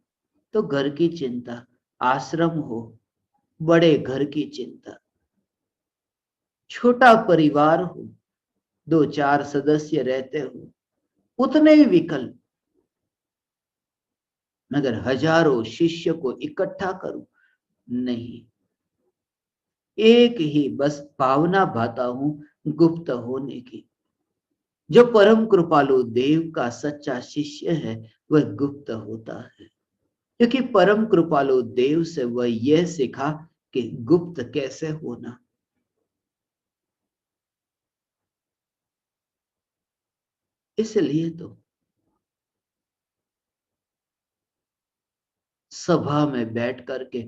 तो घर की चिंता, आश्रम हो बड़े घर की चिंता, छोटा परिवार हो, दो चार सदस्य रहते हो, उतने ही विकल्प। मगर हजारों शिष्य को इकट्ठा करूं, नहीं, एक ही बस भावना पाता हूं गुप्त होने की। जो परम कृपालु देव का सच्चा शिष्य है वह गुप्त होता है। क्योंकि परम कृपालु देव से वह यह सीखा कि गुप्त कैसे होना। इसलिए तो सभा में बैठ करके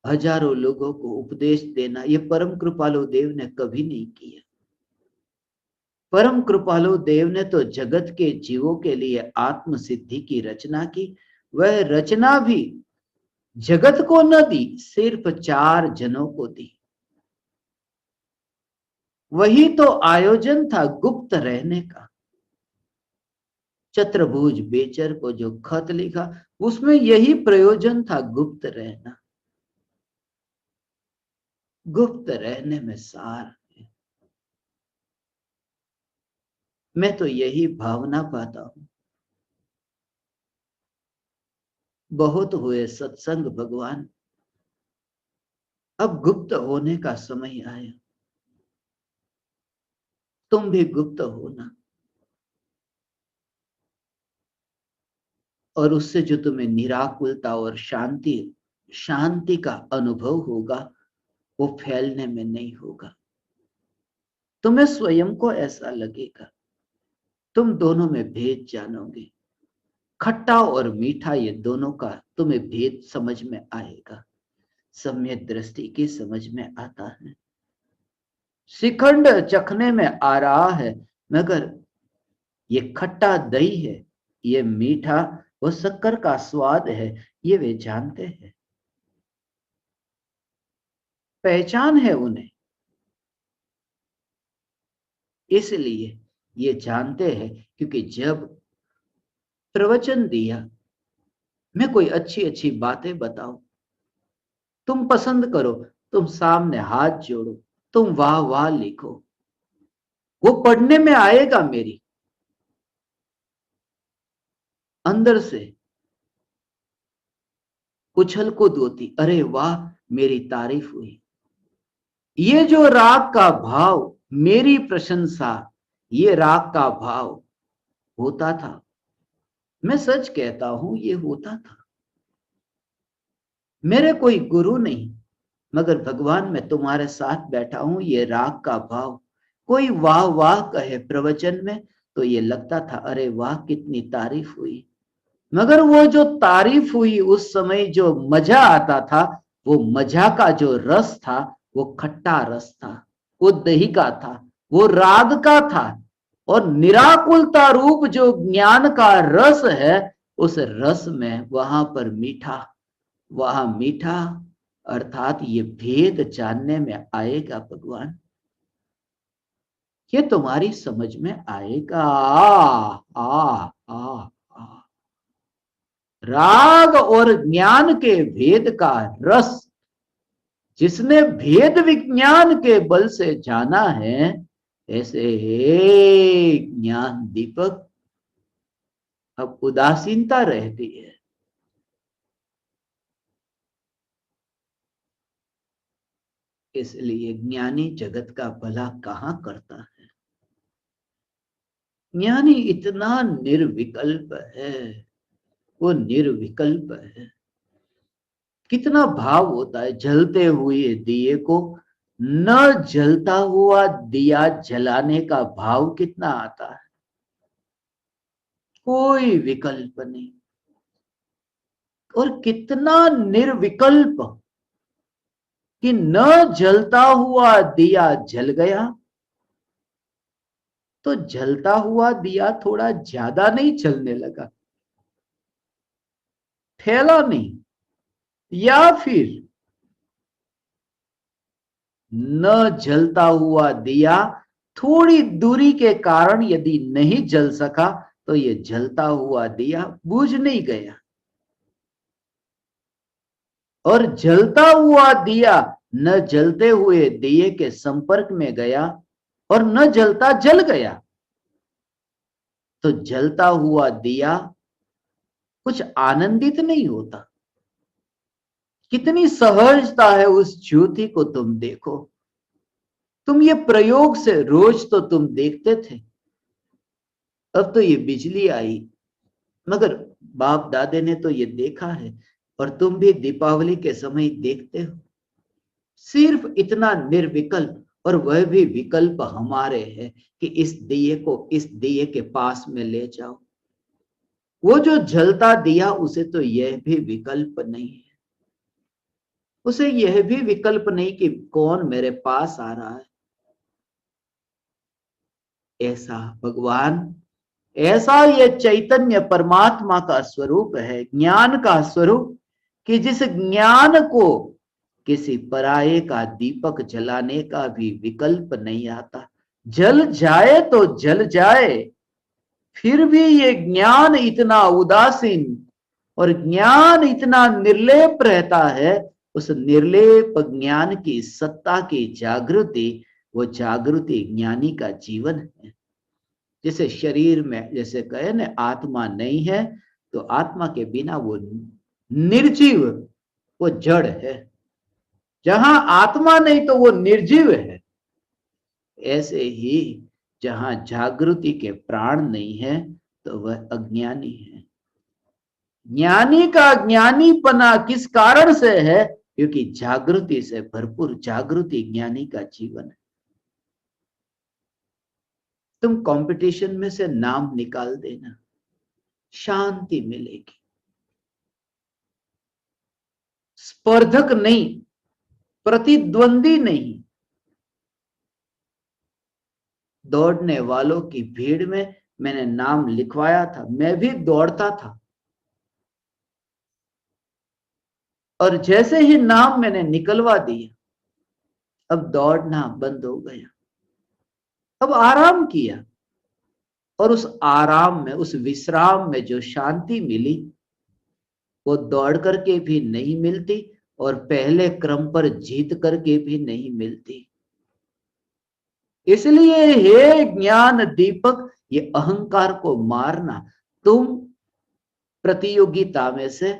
हजारों लोगों को उपदेश देना यह परम कृपालु देव ने कभी नहीं किया। परम कृपालु देव ने तो जगत के जीवों के लिए आत्म सिद्धि की रचना की। वह रचना भी जगत को न दी, सिर्फ 4 जनों को दी। वही तो आयोजन था गुप्त रहने का। चतुर्भुज बेचर को जो खत लिखा, उसमें यही प्रयोजन था, गुप्त रहना। गुप्त रहने में सार है। मैं तो यही भावना पाता हूं। बहुत हुए सत्संग भगवान, अब गुप्त होने का समय आया। तुम भी गुप्त होना, और उससे जो तुम्हें निराकुलता और शांति शांति का अनुभव होगा, वो फैलने में नहीं होगा। तुम्हें स्वयं को ऐसा लगेगा। तुम दोनों में भेद जानोगे। खट्टा और मीठा, ये दोनों का तुम्हें भेद समझ में आएगा। सम्यक दृष्टि की समझ में आता है। शिखंड चखने में आ रहा है, मगर ये खट्टा दही है, ये मीठा वो शक्कर का स्वाद है, ये वे जानते हैं। पहचान है उन्हें। इसलिए ये जानते हैं, क्योंकि जब प्रवचन दिया, मैं कोई अच्छी अच्छी बातें बताऊं, तुम पसंद करो, तुम सामने हाथ जोड़ो, तुम वाह वाह लिखो, वो पढ़ने में आएगा। मेरी अंदर से उछल कूद होती, अरे वाह, मेरी तारीफ हुई। ये जो राग का भाव, मेरी प्रशंसा, ये राग का भाव होता था। मैं सच कहता हूं, ये होता था। मेरे कोई गुरु नहीं, मगर भगवान मैं तुम्हारे साथ बैठा हूं, ये राग का भाव। कोई वाह वाह कहे प्रवचन में, तो ये लगता था, अरे वाह, कितनी तारीफ हुई। मगर वो जो तारीफ हुई, उस समय जो मजा आता था, वो मजा का जो रस था, वो खट्टा रस था, वो दही का था, वो राग का था। और निराकुलता रूप जो ज्ञान का रस है, उस रस में वहां पर मीठा, वहां मीठा, अर्थात ये भेद जानने में आएगा भगवान। ये तुम्हारी समझ में आएगा। आ राग और ज्ञान के भेद का रस, जिसने भेद विज्ञान के बल से जाना है, ऐसे हे ज्ञान दीपक, अब उदासीनता रहती है। इसलिए ज्ञानी जगत का भला कहां करता है। ज्ञानी इतना निर्विकल्प है, वो निर्विकल्प है। कितना भाव होता है जलते हुए दिए को न जलता हुआ दिया जलाने का भाव कितना आता है। कोई विकल्प नहीं। और कितना निर्विकल्प कि न जलता हुआ दिया जल गया, तो जलता हुआ दिया थोड़ा ज्यादा नहीं जलने लगा, फैला नहीं। या फिर न जलता हुआ दिया थोड़ी दूरी के कारण यदि नहीं जल सका, तो ये जलता हुआ दिया बुझ नहीं गया। और जलता हुआ दिया न जलते हुए दिए के संपर्क में गया और न जलता जल गया, तो जलता हुआ दिया कुछ आनंदित नहीं होता। कितनी सहजता है उस ज्योति को, तुम देखो। तुम ये प्रयोग से रोज तो तुम देखते थे, अब तो ये बिजली आई, मगर बाप दादे ने तो ये देखा है, और तुम भी दीपावली के समय देखते हो, सिर्फ इतना निर्विकल्प, और वह भी विकल्प हमारे है कि इस दिए को इस दिए के पास में ले जाओ। वो जो जलता दिया, उसे तो यह भी विकल्प नहीं है, उसे यह भी विकल्प नहीं कि कौन मेरे पास आ रहा है। ऐसा भगवान, ऐसा ये चैतन्य परमात्मा का स्वरूप है, ज्ञान का स्वरूप, कि जिस ज्ञान को किसी पराये का दीपक जलाने का भी विकल्प नहीं आता। जल जाए तो जल जाए, फिर भी ये ज्ञान इतना उदासीन और ज्ञान इतना निर्लेप रहता है। उस निर्लेप ज्ञान की सत्ता की जागृति, वो जागृति ज्ञानी का जीवन है। जैसे शरीर में जैसे कहे ना आत्मा नहीं है, तो आत्मा के बिना वो निर्जीव, वो जड़ है। जहां आत्मा नहीं तो वो निर्जीव है। ऐसे ही जहां जागृति के प्राण नहीं है, तो वह अज्ञानी है। ज्ञानी का ज्ञानीपना किस कारण से है? क्योंकि जागृति से भरपूर, जागृति ज्ञानी का जीवन है। तुम कंपटीशन में से नाम निकाल देना, शांति मिलेगी। स्पर्धक नहीं, प्रतिद्वंदी नहीं। दौड़ने वालों की भीड़ में मैंने नाम लिखवाया था, मैं भी दौड़ता था, और जैसे ही नाम मैंने निकलवा दिया, अब दौड़ना बंद हो गया। अब आराम किया, और उस आराम में, उस विश्राम में जो शांति मिली, वो दौड़ करके भी नहीं मिलती, और पहले क्रम पर जीत करके भी नहीं मिलती। इसलिए हे ज्ञान दीपक, ये अहंकार को मारना। तुम प्रतियोगिता में से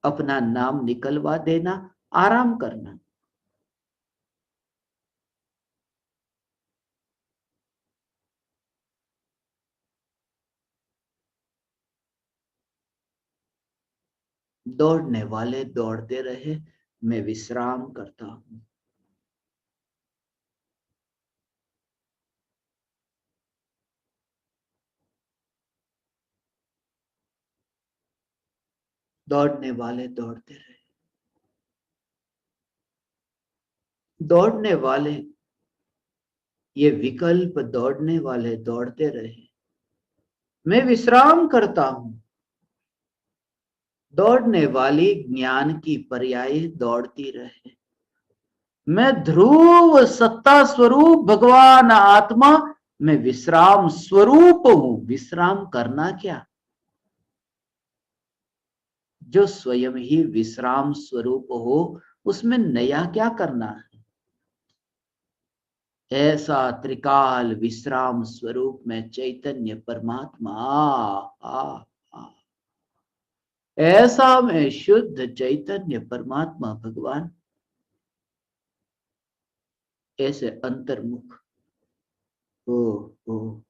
अपना नाम निकलवा देना, आराम करना। दौड़ने वाले दौड़ते रहे, मैं विश्राम करता हूं। दौड़ने वाले दौड़ते रहे, दौड़ने वाले, ये विकल्प दौड़ने वाले दौड़ते रहे, मैं विश्राम करता हूं। दौड़ने वाली ज्ञान की पर्याय दौड़ती रहे। मैं ध्रुव सत्ता स्वरूप भगवान आत्मा, मैं विश्राम स्वरूप हूं। विश्राम करना क्या? जो स्वयं ही विश्राम स्वरूप हो, उसमें नया क्या करना है? ऐसा त्रिकाल विश्राम स्वरूप में चैतन्य परमात्मा आ, ऐसा में शुद्ध चैतन्य परमात्मा भगवान, ऐसे अंतर्मुख। ओ ओ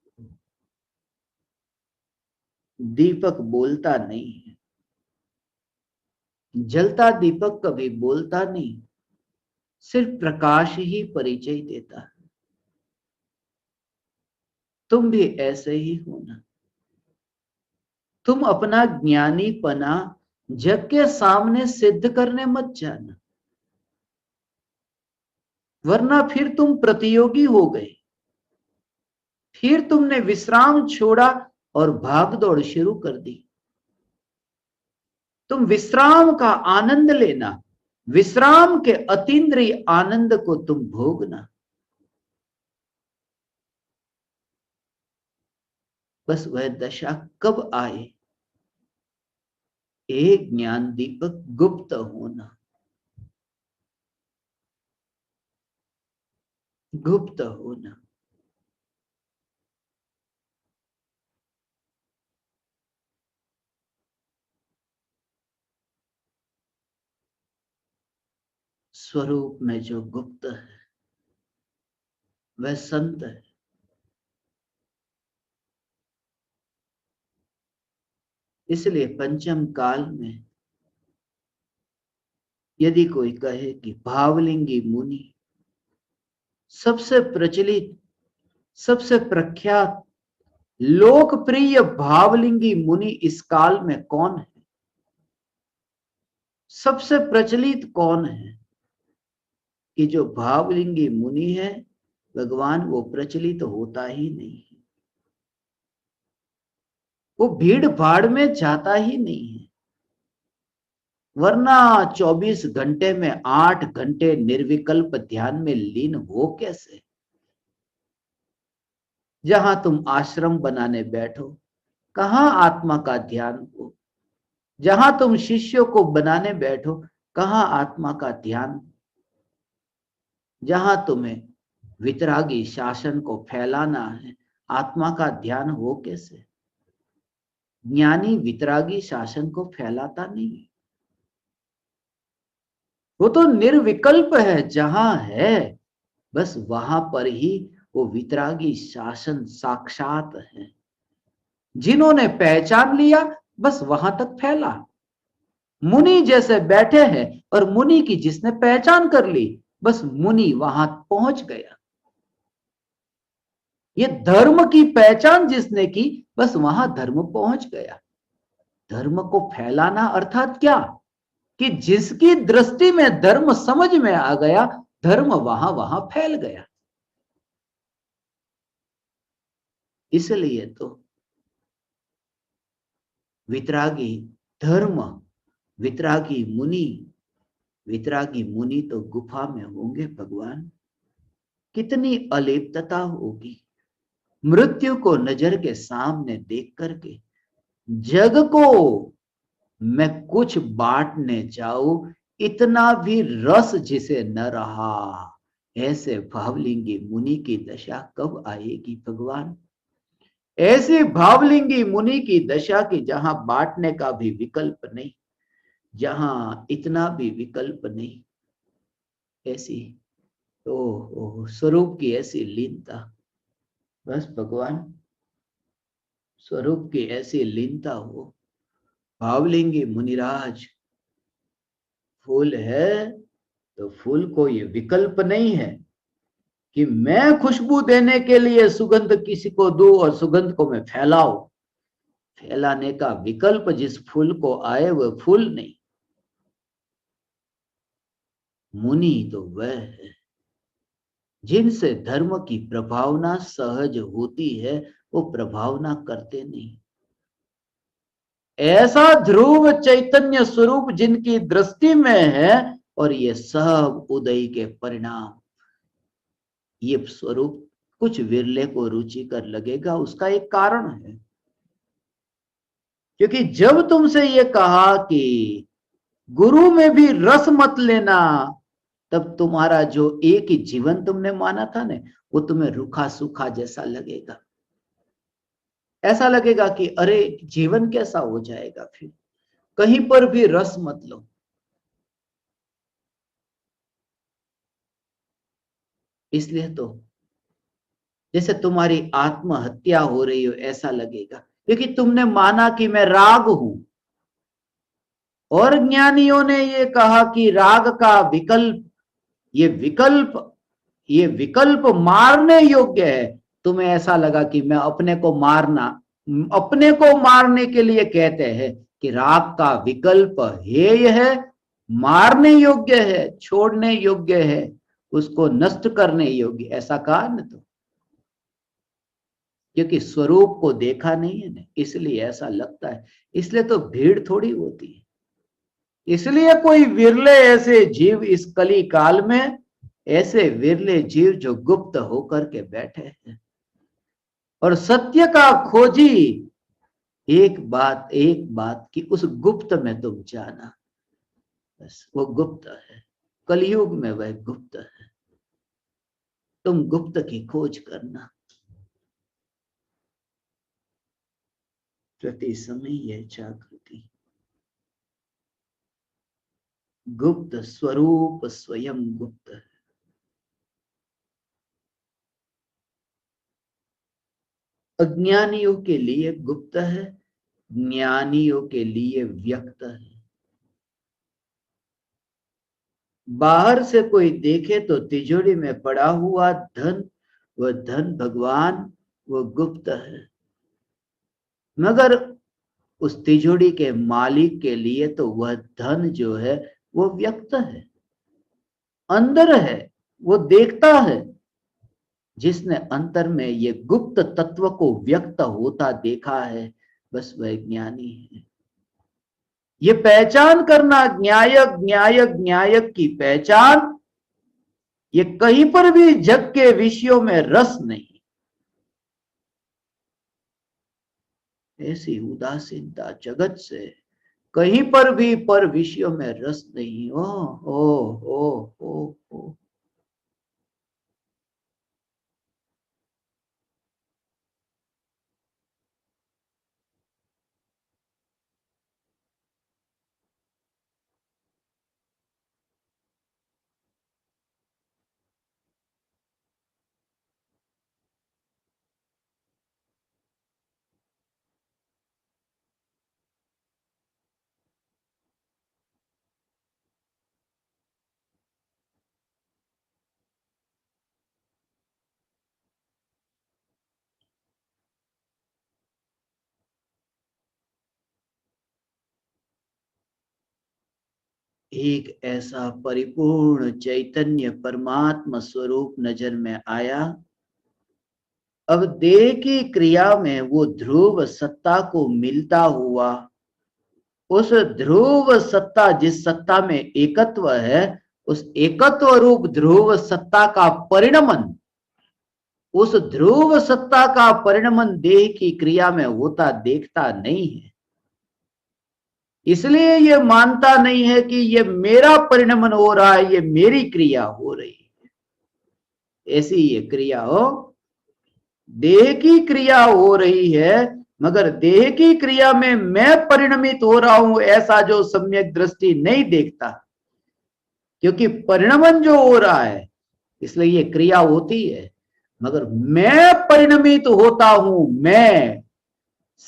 दीपक बोलता नहीं है, जलता दीपक कभी बोलता नहीं, सिर्फ प्रकाश ही परिचय देता है। तुम भी ऐसे ही होना। तुम अपना ज्ञानीपना जग के सामने सिद्ध करने मत जाना, वरना फिर तुम प्रतियोगी हो गए। फिर तुमने विश्राम छोड़ा और भाग दौड़ शुरू कर दी। तुम विश्राम का आनंद लेना, विश्राम के अतीन्द्रिय आनंद को तुम भोगना। बस वह दशा कब आए? एक ज्ञान दीपक गुप्त होना, गुप्त होना। स्वरूप में जो गुप्त है, वह संत है। इसलिए पंचम काल में यदि कोई कहे कि भावलिंगी मुनि, सबसे प्रचलित, सबसे प्रख्यात, लोकप्रिय भावलिंगी मुनि इस काल में कौन है, सबसे प्रचलित कौन है, कि जो भावलिंगी मुनि है भगवान वो प्रचलित होता ही नहीं है, वो भीड़ भाड़ में जाता ही नहीं है। वरना 24 घंटे में 8 घंटे निर्विकल्प ध्यान में लीन हो कैसे। जहां तुम आश्रम बनाने बैठो, कहां आत्मा का ध्यान हो। जहां तुम शिष्यों को बनाने बैठो, कहां आत्मा का ध्यान। जहां तुम्हें वितरागी शासन को फैलाना है, आत्मा का ध्यान हो कैसे। ज्ञानी वितरागी शासन को फैलाता नहीं, वो तो निर्विकल्प है। जहां है बस वहां पर ही वो वितरागी शासन साक्षात है। जिन्होंने पहचान लिया बस वहां तक फैला। मुनि जैसे बैठे हैं और मुनि की जिसने पहचान कर ली, बस मुनि वहां पहुंच गया। ये धर्म की पहचान जिसने की, बस वहां धर्म पहुंच गया। धर्म को फैलाना अर्थात क्या, कि जिसकी दृष्टि में धर्म समझ में आ गया, धर्म वहां वहां फैल गया। इसलिए तो वितरागी धर्म, वितरागी मुनि, वितरागी मुनि तो गुफा में होंगे भगवान। कितनी अलिप्तता होगी मृत्यु को नजर के सामने देख करके। जग को मैं कुछ बांटने जाऊं, इतना भी रस जिसे न रहा। ऐसे भावलिंगी मुनि की दशा कब आएगी भगवान। ऐसी भावलिंगी मुनि की दशा की जहां बांटने का भी विकल्प नहीं, जहां इतना भी विकल्प नहीं। ऐसी ओ स्वरूप की ऐसी लीनता, बस भगवान स्वरूप की ऐसी लीनता हो। भावलिंगी मुनिराज, फूल है तो फूल को ये विकल्प नहीं है कि मैं खुशबू देने के लिए सुगंध किसी को दूं और सुगंध को मैं फैलाऊं। फैलाने का विकल्प जिस फूल को आए वह फूल नहीं। मुनि तो वह है जिनसे धर्म की प्रभावना सहज होती है, वो प्रभावना करते नहीं। ऐसा ध्रुव चैतन्य स्वरूप जिनकी दृष्टि में है, और ये सब उदय के परिणाम। ये स्वरूप कुछ विरले को रुचिकर लगेगा, उसका एक कारण है। क्योंकि जब तुमसे ये कहा कि गुरु में भी रस मत लेना, तब तुम्हारा जो एक ही जीवन तुमने माना था ना, वो तुम्हें रूखा सूखा जैसा लगेगा। ऐसा लगेगा कि अरे जीवन कैसा हो जाएगा फिर, कहीं पर भी रस मत लो। इसलिए तो जैसे तुम्हारी आत्महत्या हो रही हो ऐसा लगेगा, क्योंकि तुमने माना कि मैं राग हूं। और ज्ञानियों ने ये कहा कि राग का विकल्प, ये विकल्प, ये विकल्प मारने योग्य है। तुम्हें ऐसा लगा कि मैं अपने को मारना, अपने को मारने के लिए कहते हैं कि राग का विकल्प हेय है, मारने योग्य है, छोड़ने योग्य है, उसको नष्ट करने योग्य, ऐसा कहा न। तो क्योंकि स्वरूप को देखा नहीं है ना, इसलिए ऐसा लगता है। इसलिए तो भीड़ थोड़ी होती है। इसलिए कोई विरले ऐसे जीव इस कली काल में, ऐसे विरले जीव जो गुप्त होकर के बैठे हैं और सत्य का खोजी। एक बात कि उस गुप्त में तुम जाना, बस वो गुप्त है। कलयुग में वह गुप्त है। तुम गुप्त की खोज करना। प्रति समय यह जागृति, गुप्त स्वरूप स्वयं गुप्त है। अज्ञानियों के लिए गुप्त है, ज्ञानियों के लिए व्यक्त है। बाहर से कोई देखे तो तिजोरी में पड़ा हुआ धन, वह धन भगवान, वो गुप्त है। मगर उस तिजोरी के मालिक के लिए तो वह धन जो है वो व्यक्त है, अंदर है, वो देखता है। जिसने अंतर में ये गुप्त तत्व को व्यक्त होता देखा है, बस वह ज्ञानी है। ये पहचान करना, न्यायक न्यायक न्यायक की पहचान, ये कहीं पर भी जग के विषयों में रस नहीं, ऐसी उदासीनता जगत से, कहीं पर भी पर विषयों में रस नहीं। ओ एक ऐसा परिपूर्ण चैतन्य परमात्मा स्वरूप नजर में आया। अब देह की क्रिया में वो ध्रुव सत्ता को मिलता हुआ, उस ध्रुव सत्ता, जिस सत्ता में एकत्व है, उस एकत्व रूप ध्रुव सत्ता का परिणमन, उस ध्रुव सत्ता का परिणमन देह की क्रिया में होता देखता नहीं है। इसलिए ये मानता नहीं है कि ये मेरा परिणमन हो रहा है, ये मेरी क्रिया हो रही है। ऐसी ये क्रिया हो, देह की क्रिया हो रही है, मगर देह की क्रिया में मैं परिणमित हो रहा हूं, ऐसा जो सम्यक दृष्टि नहीं देखता। क्योंकि परिणमन जो हो रहा है, इसलिए ये क्रिया होती है, मगर मैं परिणमित होता हूं। मैं,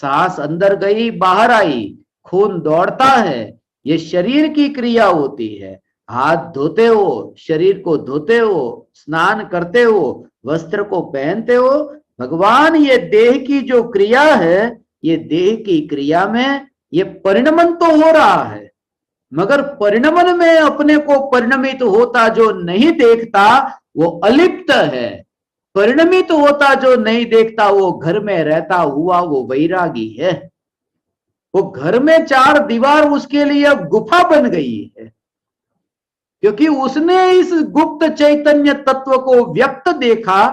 सांस अंदर गई बाहर आई, खून दौड़ता है, ये शरीर की क्रिया होती है। हाथ धोते हो, शरीर को धोते हो, स्नान करते हो, वस्त्र को पहनते हो, भगवान ये देह की जो क्रिया है, ये देह की क्रिया में ये परिणमन तो हो रहा है, मगर परिणमन में अपने को परिणमित होता जो नहीं देखता, वो अलिप्त है। परिणमित होता जो नहीं देखता, वो घर में रहता हुआ वो वैरागी है। वो घर में चार दीवार उसके लिए अब गुफा बन गई है, क्योंकि उसने इस गुप्त चैतन्य तत्व को व्यक्त देखा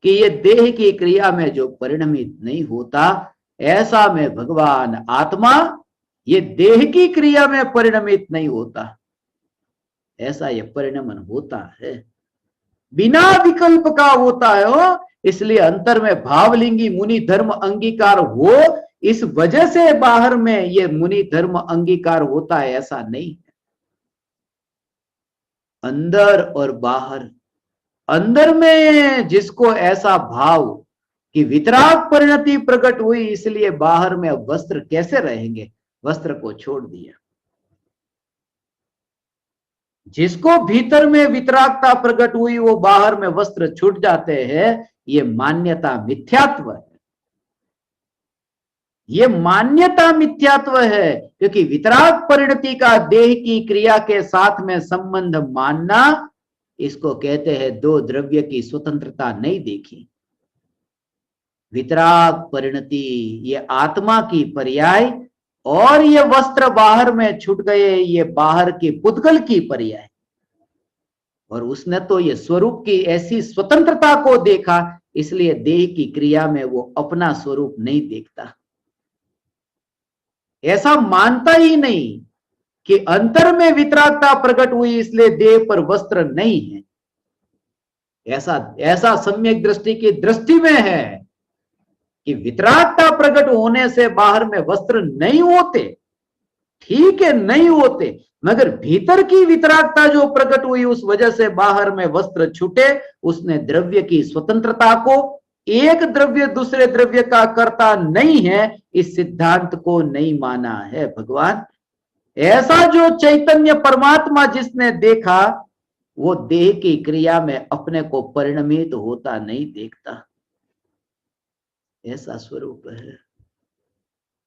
कि ये देह की क्रिया में जो परिणमित नहीं होता, ऐसा में भगवान आत्मा ये देह की क्रिया में परिणमित नहीं होता, ऐसा ये परिणमन होता है, बिना विकल्प का होता है। हो, इसलिए अंतर में भावलिंगी मुनि धर्म अंगीकार हो, इस वजह से बाहर में ये मुनि धर्म अंगीकार होता है, ऐसा नहीं। अंदर और बाहर, अंदर में जिसको ऐसा भाव कि वितराग परिणति प्रकट हुई, इसलिए बाहर में अब वस्त्र कैसे रहेंगे, वस्त्र को छोड़ दिया। जिसको भीतर में वितरागता प्रकट हुई, वो बाहर में वस्त्र छूट जाते हैं। ये मान्यता मिथ्यात्व है, ये मान्यता मिथ्यात्व है, क्योंकि वितराग परिणति का देह की क्रिया के साथ में संबंध मानना, इसको कहते हैं दो द्रव्य की स्वतंत्रता नहीं देखी। वितराग परिणति ये आत्मा की पर्याय, और ये वस्त्र बाहर में छूट गए, ये बाहर की पुद्गल की पर्याय। और उसने तो ये स्वरूप की ऐसी स्वतंत्रता को देखा, इसलिए देह की क्रिया में वो अपना स्वरूप नहीं देखता, ऐसा मानता ही नहीं कि अंतर में वितरागता प्रकट हुई, इसलिए देह पर वस्त्र नहीं है। ऐसा ऐसा सम्यक दृष्टि की दृष्टि में है कि वितरागता प्रकट होने से बाहर में वस्त्र नहीं होते, ठीक है नहीं होते, मगर भीतर की वितरागता जो प्रकट हुई, उस वजह से बाहर में वस्त्र छूटे। उसने द्रव्य की स्वतंत्रता को एक द्रव्य दूसरे द्रव्य का कर्ता नहीं है, इस सिद्धांत को नहीं माना है भगवान। ऐसा जो चैतन्य परमात्मा जिसने देखा, वो देह की क्रिया में अपने को परिणमित होता नहीं देखता, ऐसा स्वरूप है।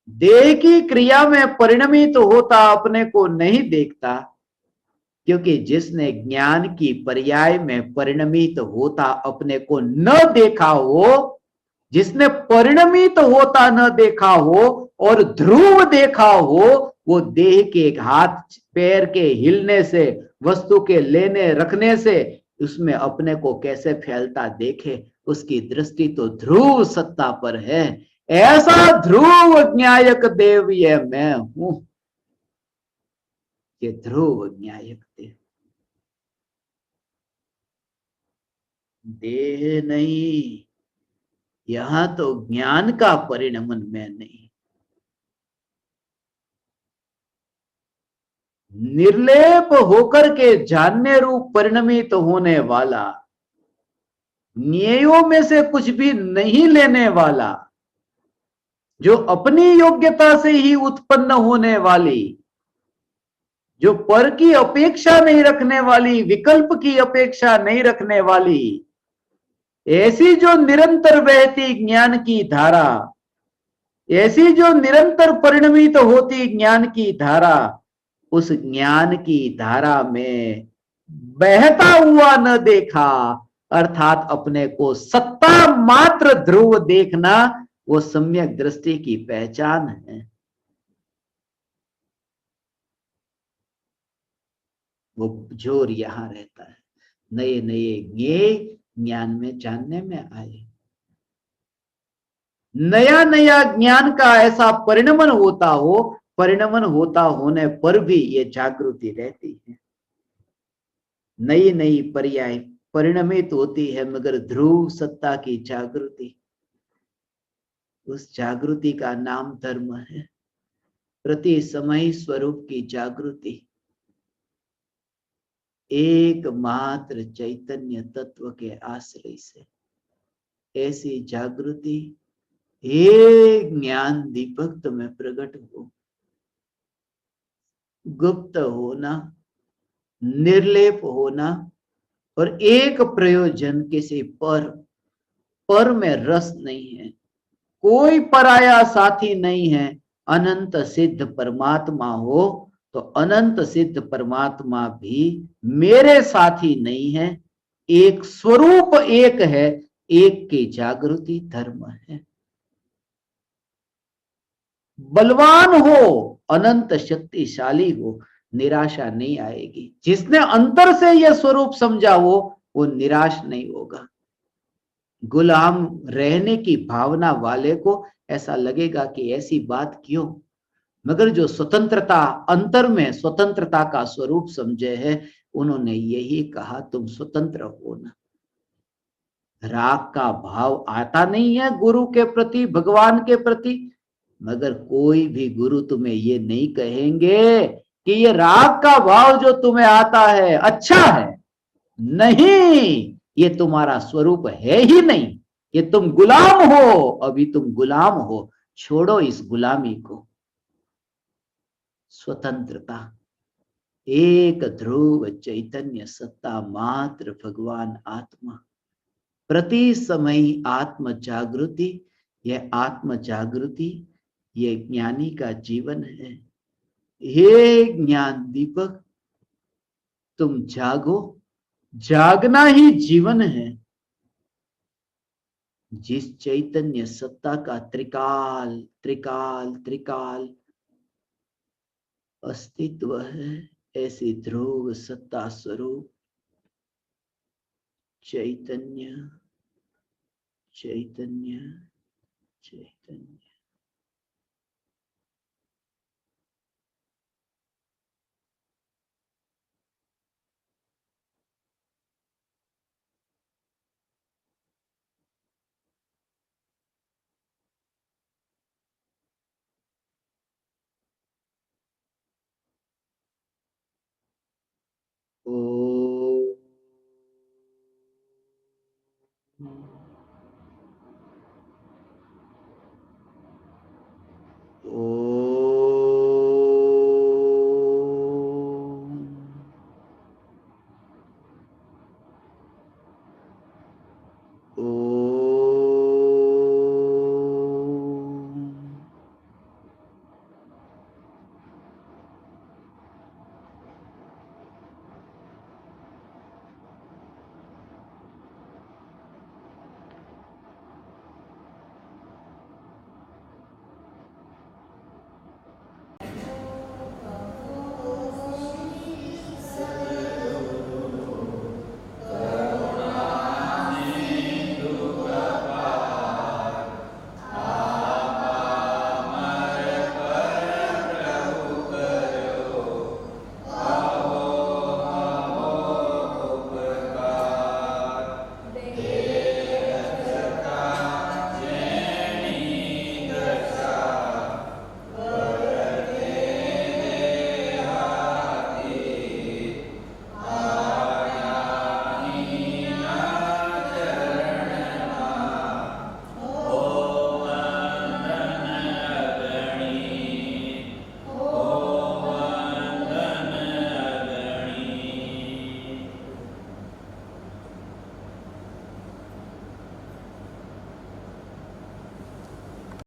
देह की क्रिया में परिणमित होता अपने को नहीं देखता, क्योंकि जिसने ज्ञान की पर्याय में परिणमित होता अपने को न देखा हो, जिसने परिणमित होता न देखा हो और ध्रुव देखा हो, वो देह के हाथ पैर के हिलने से, वस्तु के लेने रखने से उसमें अपने को कैसे फैलता देखे, उसकी दृष्टि तो ध्रुव सत्ता पर है। ऐसा ध्रुव न्यायक देव ये मैं हूं, ये ध्रुव न्यायक देव। देह नहीं, यहां तो ज्ञान का परिणमन में नहीं, निर्लेप होकर के जानने रूप परिणमित होने वाला, न्यायों में से कुछ भी नहीं लेने वाला, जो अपनी योग्यता से ही उत्पन्न होने वाली, जो पर की अपेक्षा नहीं रखने वाली, विकल्प की अपेक्षा नहीं रखने वाली, ऐसी जो निरंतर बहती ज्ञान की धारा, ऐसी जो निरंतर परिणमित होती ज्ञान की धारा, उस ज्ञान की धारा में बहता हुआ न देखा, अर्थात अपने को सत्ता मात्र ध्रुव देखना, वो सम्यक दृष्टि की पहचान है। वो जोर यहां रहता है। नए नए ज्ञेय ज्ञान में जानने में आए, नया नया ज्ञान का ऐसा परिणमन होता हो, परिणमन होता होने पर भी ये जागृति रहती है। नई नई पर्याय परिणमित होती है, मगर ध्रुव सत्ता की जागृति, उस जागृति का नाम धर्म है। प्रति समय स्वरूप की जागृति, एकमात्र चैतन्य तत्व के आश्रय से ऐसी जागृति हे ज्ञान दीपक तुम्हें प्रकट हो, गुप्त होना, निर्लेप होना, और एक प्रयोजन किसी पर में रस नहीं है, कोई पराया साथी नहीं है। अनंत सिद्ध परमात्मा हो तो अनंत सिद्ध परमात्मा भी मेरे साथी नहीं है, एक स्वरूप एक है, एक की जागृति धर्म है। बलवान हो, अनंत शक्तिशाली हो, निराशा नहीं आएगी। जिसने अंतर से यह स्वरूप समझा वो निराश नहीं होगा। गुलाम रहने की भावना वाले को ऐसा लगेगा कि ऐसी बात क्यों, मगर जो स्वतंत्रता, अंतर में स्वतंत्रता का स्वरूप समझे है, उन्होंने यही कहा तुम स्वतंत्र हो ना। राग का भाव आता नहीं है गुरु के प्रति, भगवान के प्रति, मगर कोई भी गुरु तुम्हें ये नहीं कहेंगे कि ये राग का भाव जो तुम्हें आता है अच्छा है, नहीं, ये तुम्हारा स्वरूप है ही नहीं, ये तुम गुलाम हो, अभी तुम गुलाम हो, छोड़ो इस गुलामी को। स्वतंत्रता, एक ध्रुव चैतन्य सत्ता मात्र भगवान आत्मा, प्रति समय आत्म जागृति, यह आत्म जागृति ये ज्ञानी का जीवन है। हे ज्ञान दीपक तुम जागो, जागना ही जीवन है। जिस चैतन्य सत्ता का त्रिकाल त्रिकाल त्रिकाल अस्तित्व है, ऐसी ध्रुव सत्ता स्वरूप चैतन्य चैतन्य चैतन्य। ओ